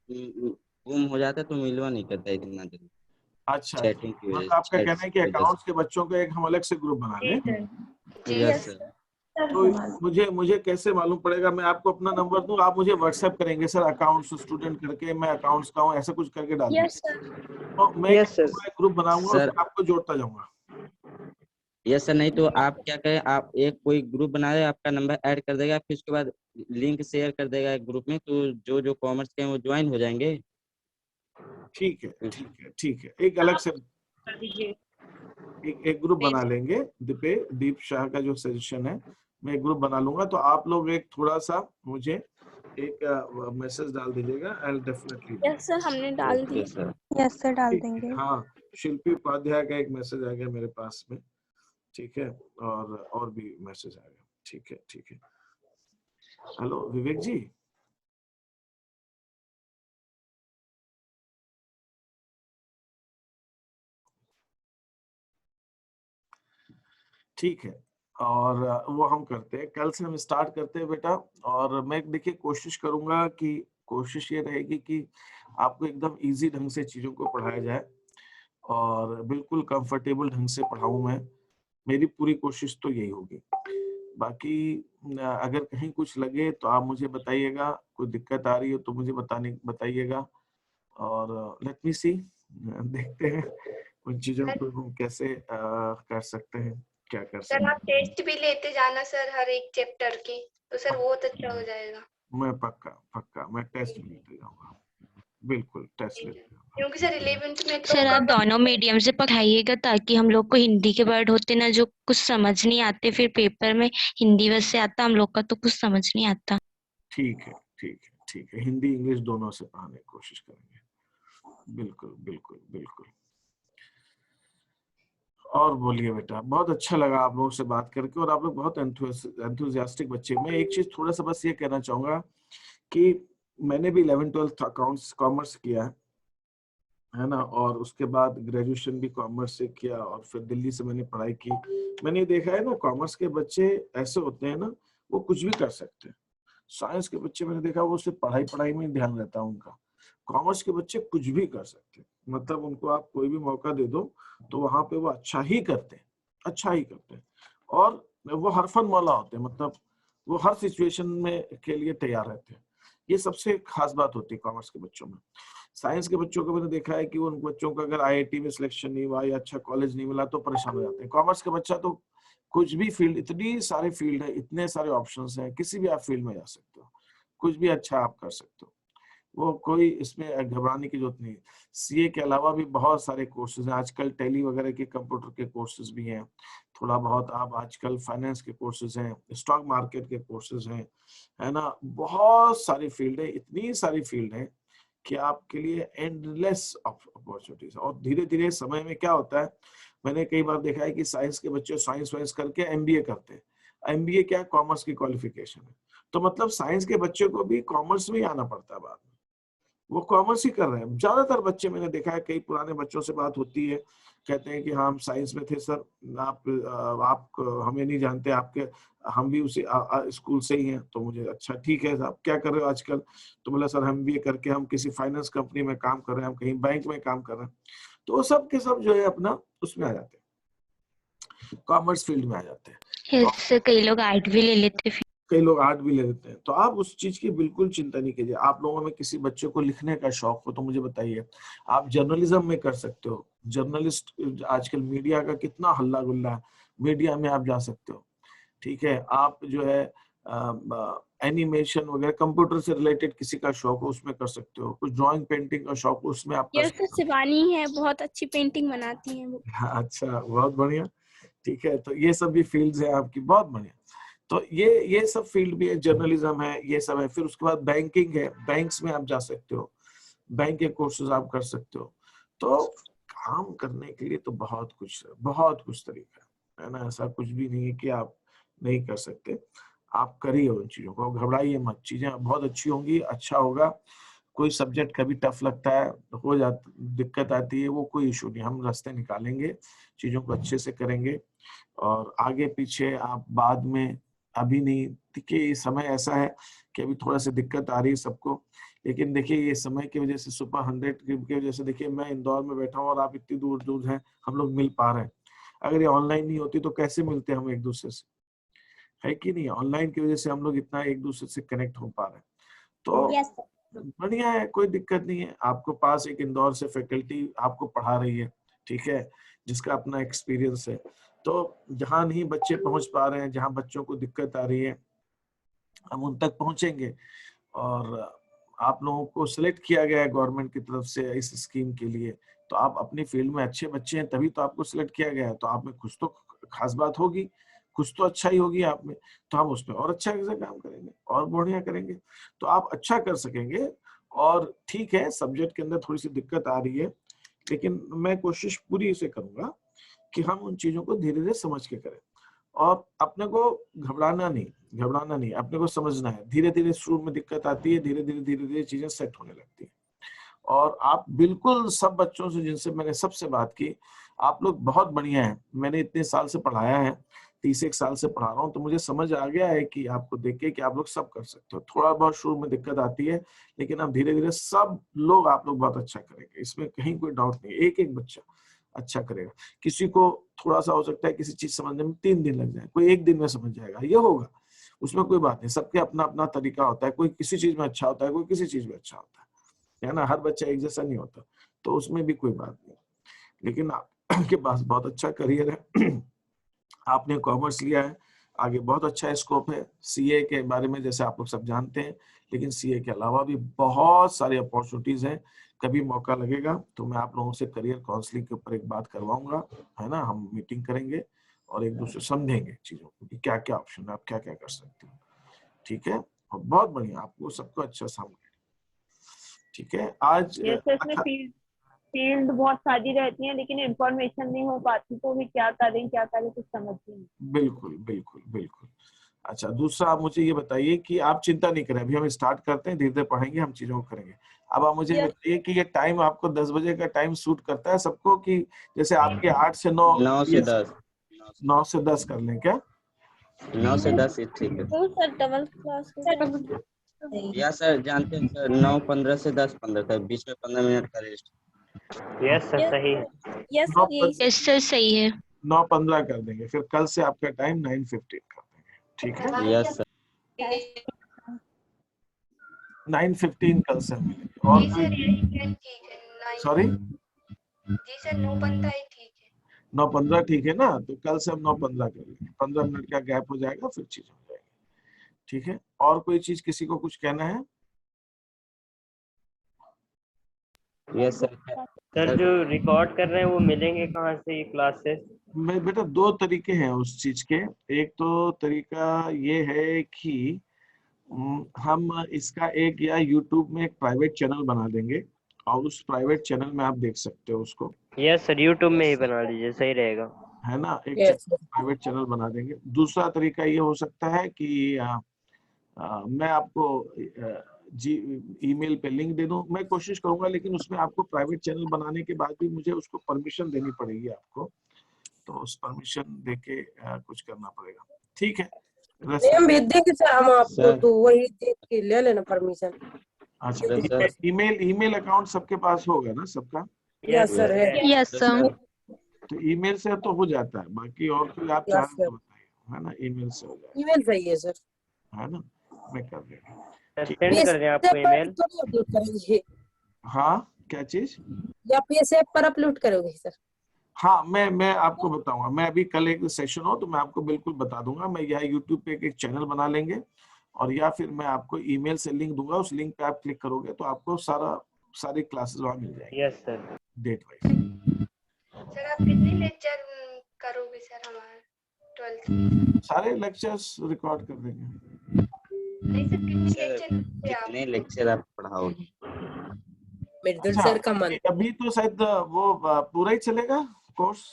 गुम हो जाता है तो मिलवा नहीं करता है इतना जल्दी। अच्छा, मतलब आपका कहना है कि अकाउंट्स के बच्चों का एक हम अलग से ग्रुप बना लें। Yes sir. तो मुझे कैसे मालूम पड़ेगा? मैं आपको अपना नंबर दूं, आप मुझे व्हाट्सएप करेंगे सर अकाउंट्स स्टूडेंट करके, मैं अकाउंट्स का हूं, ऐसा कुछ करके डाल दूंगा। तो मैं ग्रुप बनाऊंगा और आपको जोड़ता जाऊंगा। यस सर, नहीं तो आप क्या करें, आप एक कोई ग्रुप बना दे, आपका नंबर ऐड कर देगा, फिर उसके बाद लिंक शेयर कर देगा एक ग्रुप में, तो जो जो कॉमर्स के हैं वो ज्वाइन हो जाएंगे। ठीक है ठीक है ठीक है, एक अलग से कर दीजिए। एक ग्रुप बना लेंगे। दीप शाह का जो सजेशन है, मैं एक ग्रुप बना लूंगा। तो आप लोग एक थोड़ा सा मुझे एक मैसेज डाल दीजिएगा। I will definitely. Yes sir, हमने डाल दी। यस सर, डाल देंगे। हाँ, शिल्पी उपाध्याय का एक मैसेज आ गया मेरे पास में, ठीक है, और भी मैसेज आ गया। ठीक है ठीक है। हेलो विवेक जी। ठीक है, और वो हम करते हैं, कल से हम स्टार्ट करते हैं बेटा। और मैं देखिए कोशिश करूंगा कि कोशिश ये रहेगी कि आपको एकदम इजी ढंग से चीजों को पढ़ाया जाए और बिल्कुल कंफर्टेबल ढंग से पढ़ाऊं मैं। मेरी पूरी कोशिश तो यही होगी। बाकी अगर कहीं कुछ लगे तो आप मुझे बताइएगा, कोई दिक्कत आ रही हो तो मुझे बताइएगा। और लेट मी सी, देखते हैं उन चीजों को हम कैसे कर सकते हैं, क्या कर सकते हैं। सर आप टेस्ट भी लेते जाना सर हर एक चैप्टर की, तो सर बहुत अच्छा हो जाएगा। मैं पक्का मैं टेस्ट लेते जाऊंगा, बिल्कुल टेस्ट लेते जाऊंगा। क्योंकि सर 11th में तो सर आप दोनों मीडियम से पढ़ाइएगा ताकि हम लोग को हिंदी के वर्ड होते ना जो कुछ समझ नहीं आते, फिर पेपर में हिंदी वर्ड से आता, हम लोग का तो कुछ समझ नहीं आता। ठीक है ठीक है ठीक है, हिंदी इंग्लिश दोनों से पढ़ाने की कोशिश करेंगे। बिल्कुल बिल्कुल बिल्कुल। और बोलिए बेटा, बहुत अच्छा लगा आप लोगों से बात करके, और आप लोग बहुत एंथुसियास्टिक बच्चे। मैं एक चीज थोड़ा सा बस ये कहना चाहूंगा कि मैंने भी 11th-12th अकाउंट्स कॉमर्स किया है ना, और उसके बाद ग्रेजुएशन भी कॉमर्स से किया, और फिर दिल्ली से मैंने पढ़ाई की। मैंने देखा है ना, कॉमर्स के बच्चे ऐसे होते हैं ना, वो कुछ भी कर सकते हैं। साइंस के बच्चे मैंने देखा वो सिर्फ पढ़ाई में ध्यान रहता है उनका। कॉमर्स के बच्चे कुछ भी कर सकते हैं, मतलब उनको आप कोई भी मौका दे दो तो वहां पे वो अच्छा ही करते हैं, और वो हरफन मौला होते हैं, मतलब वो हर सिचुएशन में के लिए तैयार रहते हैं। ये सबसे खास बात होती है कॉमर्स के बच्चों में। साइंस के बच्चों को मैंने देखा है कि उन बच्चों का अगर आईआईटी में सिलेक्शन नहीं हुआ या अच्छा कॉलेज नहीं मिला तो परेशान हो जाते हैं। कॉमर्स के बच्चा तो कुछ भी फील्ड, इतनी सारे फील्ड है, इतने सारे ऑप्शंस हैं, किसी भी आप फील्ड में जा सकते हो, कुछ भी अच्छा आप कर सकते हो। वो कोई इसमें घबराने की जरूरत नहीं। सीए के अलावा भी बहुत सारे कोर्सेज हैं आजकल, टैली वगैरह के कंप्यूटर के कोर्सेज भी हैं, थोड़ा बहुत आप आजकल फाइनेंस के कोर्सेज हैं, स्टॉक मार्केट के कोर्सेज हैं, है ना, बहुत सारी फील्ड है, इतनी सारी फील्ड है कि आपके लिए एंडलेस अपॉर्चुनिटीज। और धीरे धीरे समय में क्या होता है, मैंने कई बार देखा है कि साइंस के बच्चे साइंस वाइंस करके एमबीए करते हैं। एमबीए क्या, कॉमर्स की क्वालिफिकेशन है, तो मतलब साइंस के बच्चे को भी कॉमर्स में ही आना पड़ता है बाद में, वो कॉमर्स ही कर रहे हैं ज्यादातर बच्चे। मैंने देखा है कई पुराने बच्चों से बात होती है, कहते हैं कि हाँ हम साइंस में थे सर, आप हमें नहीं जानते, आपके हम भी उसी स्कूल से ही हैं। तो मुझे अच्छा ठीक है, आप क्या कर रहे हो आजकल, तो बोला सर हम बीए करके हम किसी फाइनेंस कंपनी में काम कर रहे हैं, हम कहीं बैंक में काम कर रहे हैं। तो वो सब के सब जो है अपना उसमें आ जाते हैं, कॉमर्स फील्ड में आ जाते हैं। कई लोग आर्ट भी ले लेते हैं, कई लोग आर्ट भी ले लेते हैं। तो आप उस चीज की बिल्कुल चिंता नहीं कीजिए। आप लोगों में किसी बच्चे को लिखने का शौक हो तो मुझे बताइए, आप जर्नलिज्म में कर सकते हो। जर्नलिस्ट आजकल मीडिया का कितना हल्ला गुल्ला है, मीडिया में आप जा सकते हो, ठीक है। आप जो है एनिमेशन वगैरह, कंप्यूटर से रिलेटेड किसी का शौक हो उसमें कर सकते हो। कुछ ड्राइंग पेंटिंग का शौक हो उसमें आप कर सकते हो। शिवानी है, बहुत अच्छी पेंटिंग बनाती है वो। अच्छा, बहुत बढ़िया, ठीक है। तो ये सब भी फील्ड्स है आपकी, बहुत बढ़िया। तो ये सब फील्ड भी है, जर्नलिज्म है, ये सब है। फिर उसके बाद बैंकिंग है, बैंक्स में आप जा सकते हो, बैंक के कोर्सेज आप कर सकते हो। तो काम करने के लिए तो बहुत कुछ तरीका है ना, ऐसा कुछ भी नहीं है कि आप नहीं कर सकते। आप करिए उन चीजों को, घबराइए मत, चीजें बहुत अच्छी होंगी, अच्छा होगा। कोई सब्जेक्ट कभी टफ लगता है, हो जाता, दिक्कत आती है, वो कोई इशू नहीं, हम रास्ते निकालेंगे, चीजों को अच्छे से करेंगे। और आगे पीछे आप बाद में, अभी नहीं, देखिए ये समय ऐसा है कि अभी थोड़ा सा दिक्कत आ रही है सबको, लेकिन देखिए ये समय की वजह से, सुपर 100 की वजह से, देखिए मैं इंदौर में बैठा हूँ और आप इतनी दूर दूर हैं, हम लोग मिल पा रहे हैं। अगर ये ऑनलाइन नहीं होती तो कैसे मिलते हम एक दूसरे से, है कि नहीं। ऑनलाइन की वजह से हम लोग इतना एक दूसरे से कनेक्ट हो पा रहे हैं, तो बढ़िया है, कोई दिक्कत नहीं है। आपको पास एक इंदौर से फैकल्टी आपको पढ़ा रही है, ठीक है, जिसका अपना एक्सपीरियंस है। तो जहां नहीं बच्चे पहुंच पा रहे हैं, जहां बच्चों को दिक्कत आ रही है, हम उन तक पहुंचेंगे। और आप लोगों को सिलेक्ट किया गया है गवर्नमेंट की तरफ से इस स्कीम के लिए, तो आप अपनी फील्ड में अच्छे बच्चे हैं, तभी तो आपको सिलेक्ट किया गया है। तो आप में कुछ तो खास बात होगी, कुछ तो अच्छा ही होगी आप में, तो हम उसमें और अच्छा से काम करेंगे और बढ़िया करेंगे, तो आप अच्छा कर सकेंगे। और ठीक है, सब्जेक्ट के अंदर थोड़ी सी दिक्कत आ रही है, लेकिन मैं कोशिश पूरी से करूंगा कि हम उन चीजों को धीरे धीरे समझ के करें। और अपने को घबराना नहीं, अपने को समझना है। धीरे धीरे शुरू में दिक्कत आती है, धीरे धीरे चीजें सेट होने लगती है। और आप बिल्कुल सब बच्चों से जिनसे मैंने सबसे बात की, आप लोग बहुत बढ़िया हैं। मैंने इतने साल से पढ़ाया है, 31 साल से पढ़ा रहा हूँ, तो मुझे समझ आ गया है कि आपको देख के कि आप लोग सब कर सकते हो। थोड़ा बहुत शुरू में दिक्कत आती है, लेकिन अब धीरे धीरे सब लोग, आप लोग बहुत अच्छा करेंगे, इसमें कहीं कोई डाउट नहीं। एक एक बच्चा अच्छा करेगा। किसी को थोड़ा सा हो सकता है किसी चीज समझने में 3 दिन लग जाए, कोई 1 दिन में समझ जाएगा, ये होगा, उसमें कोई बात नहीं। सबके अपना अपना तरीका होता है, कोई किसी चीज में अच्छा होता है, कोई किसी चीज में अच्छा होता है ना। हर बच्चा एक जैसा नहीं होता, तो उसमें भी कोई बात नहीं। लेकिन आपके पास बहुत अच्छा करियर है, आपने कॉमर्स लिया है, आगे बहुत अच्छा स्कोप है। सीए के बारे में जैसे आप लोग सब जानते हैं, लेकिन सीए के अलावा भी बहुत सारी अपॉर्चुनिटीज हैं। कभी मौका लगेगा तो मैं आप लोगों से करियर काउंसलिंग के ऊपर एक बात करवाऊंगा, है ना। हम मीटिंग करेंगे और एक दूसरे समझेंगे चीजों को कि क्या क्या ऑप्शन है, आप क्या क्या कर सकते हो। ठीक है, और बहुत बढ़िया, आपको सबको अच्छा सामने। ठीक है, आज फील्ड बहुत सारी रहती है, लेकिन इंफॉर्मेशन नहीं हो पाती, तो भी क्या करें कुछ समझ नहीं। बिल्कुल बिल्कुल बिल्कुल। अच्छा, दूसरा आप मुझे ये बताइए कि आप चिंता नहीं करें, अभी हम स्टार्ट करते हैं, धीरे धीरे पढ़ेंगे, हम चीजों को करेंगे। अब आप मुझे बताइए कि ये टाइम आपको 10 बजे का टाइम सूट करता है सबको, कि जैसे आपके 8 से 9 9 से 10 9 से 10 कर लें क्या? 9 से 10 ठीक है। सर डबल क्लास या सर जानते हैं सर, 9:15 से 10:15 तक, बीच में 15 मिनट का रेस्ट। यस सर, सही है। यस सर, सही है। 9:15 कर देंगे, फिर कल से आपका टाइम 9:15 कर देंगे, ठीक है? Yes sir. 9:15 कल से मिलेंगे। और सॉरी जी सर, 9:15 ही ठीक है। 9:15 ठीक है ना, तो कल से हम 9:15 कर लेंगे, 15 मिनट का गैप हो जाएगा, फिर चीज हो जाएगी। ठीक है, और कोई चीज किसी को कुछ कहना है? Yes sir. सर जो रिकॉर्ड कर रहे हैं वो मिलेंगे कहाँ से, ये क्लासेस? मैं बेटा 2 तरीके हैं उस चीज के। एक तो तरीका ये है कि हम इसका एक या YouTube में एक प्राइवेट चैनल बना देंगे, और उस प्राइवेट चैनल में आप देख सकते हो उसको। यस सर, यूट्यूब में ही बना लीजिए, सही रहेगा, है ना। एक प्राइवेट चैनल बना देंगे। दूसरा तरीका ये हो सकता है कि मैं आपको ईमेल पे लिंक दे दूं, मैं कोशिश करूंगा, लेकिन उसमें आपको प्राइवेट चैनल बनाने के बाद भी मुझे उसको परमिशन देनी पड़ेगी आपको, तो उस परमिशन देके कुछ करना पड़ेगा। ठीक है, हम भेज देंगे सर हम आपको, तो वही देख के ले लेना परमिशन। अच्छा, ईमेल अकाउंट सबके पास होगा ना सबका? यस सर है। Yes sir. तो ईमेल से तो हो जाता है, बाकी और कोई आप चाहें तो बताइए, है ना। ईमेल से हो जाएगा, ईमेल सही है सर, है ना, मैं कर देंगे। सेंड कर दें आपको ईमेल। अपलोड करेंगे। हाँ, क्या चीज? या पीएसएफ पर अपलोड करोगे सर? हाँ, मैं आपको बताऊंगा। मैं अभी कल एक सेशन हो तो मैं आपको बिल्कुल बता दूंगा। मैं यहाँ यूट्यूब पे एक चैनल बना लेंगे, और या फिर मैं आपको ईमेल से लिंक दूंगा, उस लिंक पे आप क्लिक करोगे तो आपको सारी क्लासेस वहाँ मिल जाएगी। Yes sir. Date wise. Sir आप कितने लेक्चर करोगे सर हमारे 12th? सारे लेक्चर्स रिकॉर्ड कर देंगे। नहीं सर, कितने लेक्चर आप पढ़ाओगे? सर का मन अभी तो शायद वो पूरा ही चलेगा कोर्स,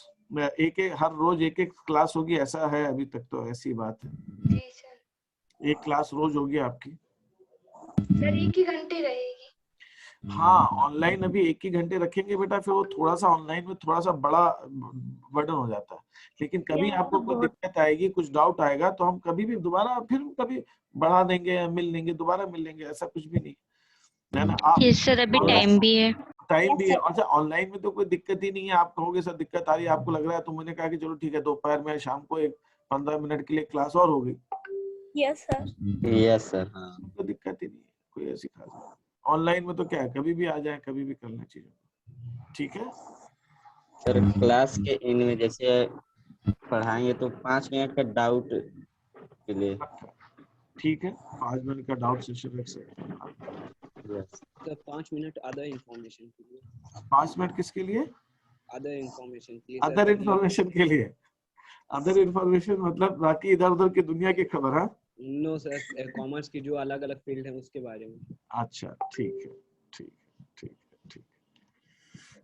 एक हर रोज एक क्लास होगी, ऐसा है अभी तक तो, ऐसी बात है। जी सर। एक क्लास रोज होगी आपकी। सर 1 ही घंटे रहेगी? हाँ, ऑनलाइन अभी 1 ही घंटे रखेंगे बेटा, फिर वो थोड़ा सा ऑनलाइन में थोड़ा सा बड़ा बर्डन हो जाता है। लेकिन कभी आपको कोई दिक्कत आएगी, कुछ डाउट आएगा, तो हम कभी भी दोबारा फिर कभी बढ़ा देंगे, मिल लेंगे, दोबारा मिल लेंगे, ऐसा कुछ भी नहीं है ना। आप यस सर, अभी टाइम भी है। अच्छा, ऑनलाइन में तो कोई दिक्कत ही नहीं है। आप कहोगे सर दिक्कत आ रही है, आपको लग रहा है, तो मैंने कहा कि चलो ठीक है, दोपहर में शाम को एक 15 मिनट के लिए क्लास और होगी। Yes sir. Yes sir. हाँ, कोई दिक्कत ही नहीं है, कोई ऐसी खास। ऑनलाइन में तो क्या है, कभी भी आ जाए, कभी भी कर लें चीजों। ठीक है, सर क्लास के इन में जैसे पढ़ाएंगे तो 5 मिनट का डाउट के लिए। ठीक है, 5 मिनट का डाउट सेशन रख सकते हैं। सर 5 मिनट अदर इंफॉर्मेशन के लिए। 5 मिनट किसके लिए? अदर इंफॉर्मेशन के लिए। अदर इंफॉर्मेशन के लिए। अदर इंफॉर्मेशन मतलब बाकी इधर उधर की दुनिया की खबर है? नो सर, कॉमर्स की जो अलग अलग फील्ड है उसके बारे में। अच्छा ठीक है, ठीक है, ठीक है, ठीक है।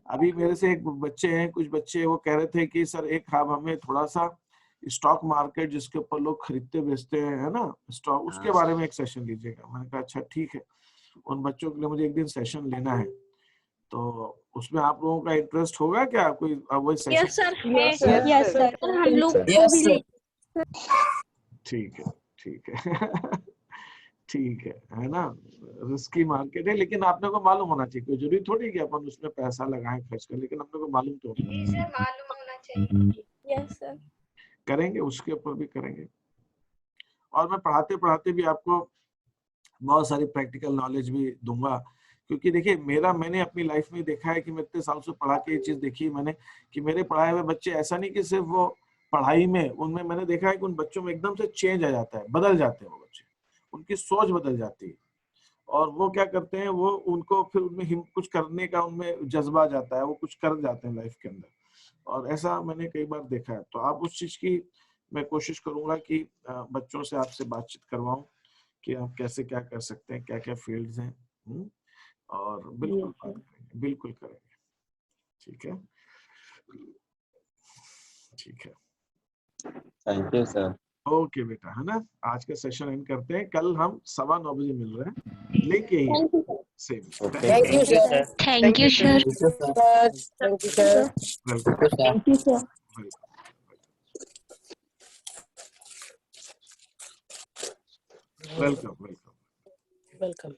अभी मेरे से एक बच्चे हैं, कुछ बच्चे वो कह रहे थे कि सर एक आप हमें थोड़ा सा स्टॉक मार्केट जिसके ऊपर लोग खरीदते बेचते हैं, है ना, स्टॉक, उसके बारे में एक सेशन लीजिएगा। मैंने कहा अच्छा ठीक है, उन बच्चों के लिए मुझे एक दिन सेशन लेना है, तो उसमें आप लोगों का इंटरेस्ट होगा क्या? कोई वही session? Yes sir, yes sir, हम लोग को भी ले। ठीक है, ठीक है। ठीक है ना, रिस्की मार्केट है, लेकिन आपने को मालूम होना चाहिए, कोई जरूरी थोड़ी कि अपन उसमें पैसा लगाएं खर्च कर, लेकिन अपने को मालूम तो मालूम होना चाहिए। यस सर, करेंगे, उसके ऊपर भी करेंगे। और मैं पढ़ाते पढ़ाते भी आपको बहुत सारी प्रैक्टिकल नॉलेज भी दूंगा, क्योंकि देखिए मैंने अपनी लाइफ में देखा है कि मैं इतने साल से पढ़ा के ये चीज देखी है मैंने कि मेरे पढ़ाए हुए बच्चे, ऐसा नहीं कि सिर्फ वो पढ़ाई में, उनमें मैंने देखा है कि उन बच्चों में एकदम से चेंज आ जाता है, बदल जाते हैं वो बच्चे, उनकी सोच बदल जाती है, और वो क्या करते हैं, वो उनको फिर उनमें कुछ करने का उनमें जज्बा जाता है, वो कुछ कर जाते हैं लाइफ के अंदर, और ऐसा मैंने कई बार देखा है। तो आप उस चीज की मैं कोशिश करूंगा कि बच्चों से आपसे बातचीत करवाऊं कि आप कैसे क्या कर सकते हैं, क्या क्या फील्ड्स हैं, और बिल्कुल बात करेंगे, बिल्कुल करेंगे। ठीक है, ठीक है, थैंक यू सर। ओके बेटा, है ना, आज का सेशन एंड करते हैं, कल हम 9:15 बजे मिल रहे हैं, लेके ही same. Thank you sir. Thank you sir. Thank you sir. Thank you sir. Welcome, welcome, welcome.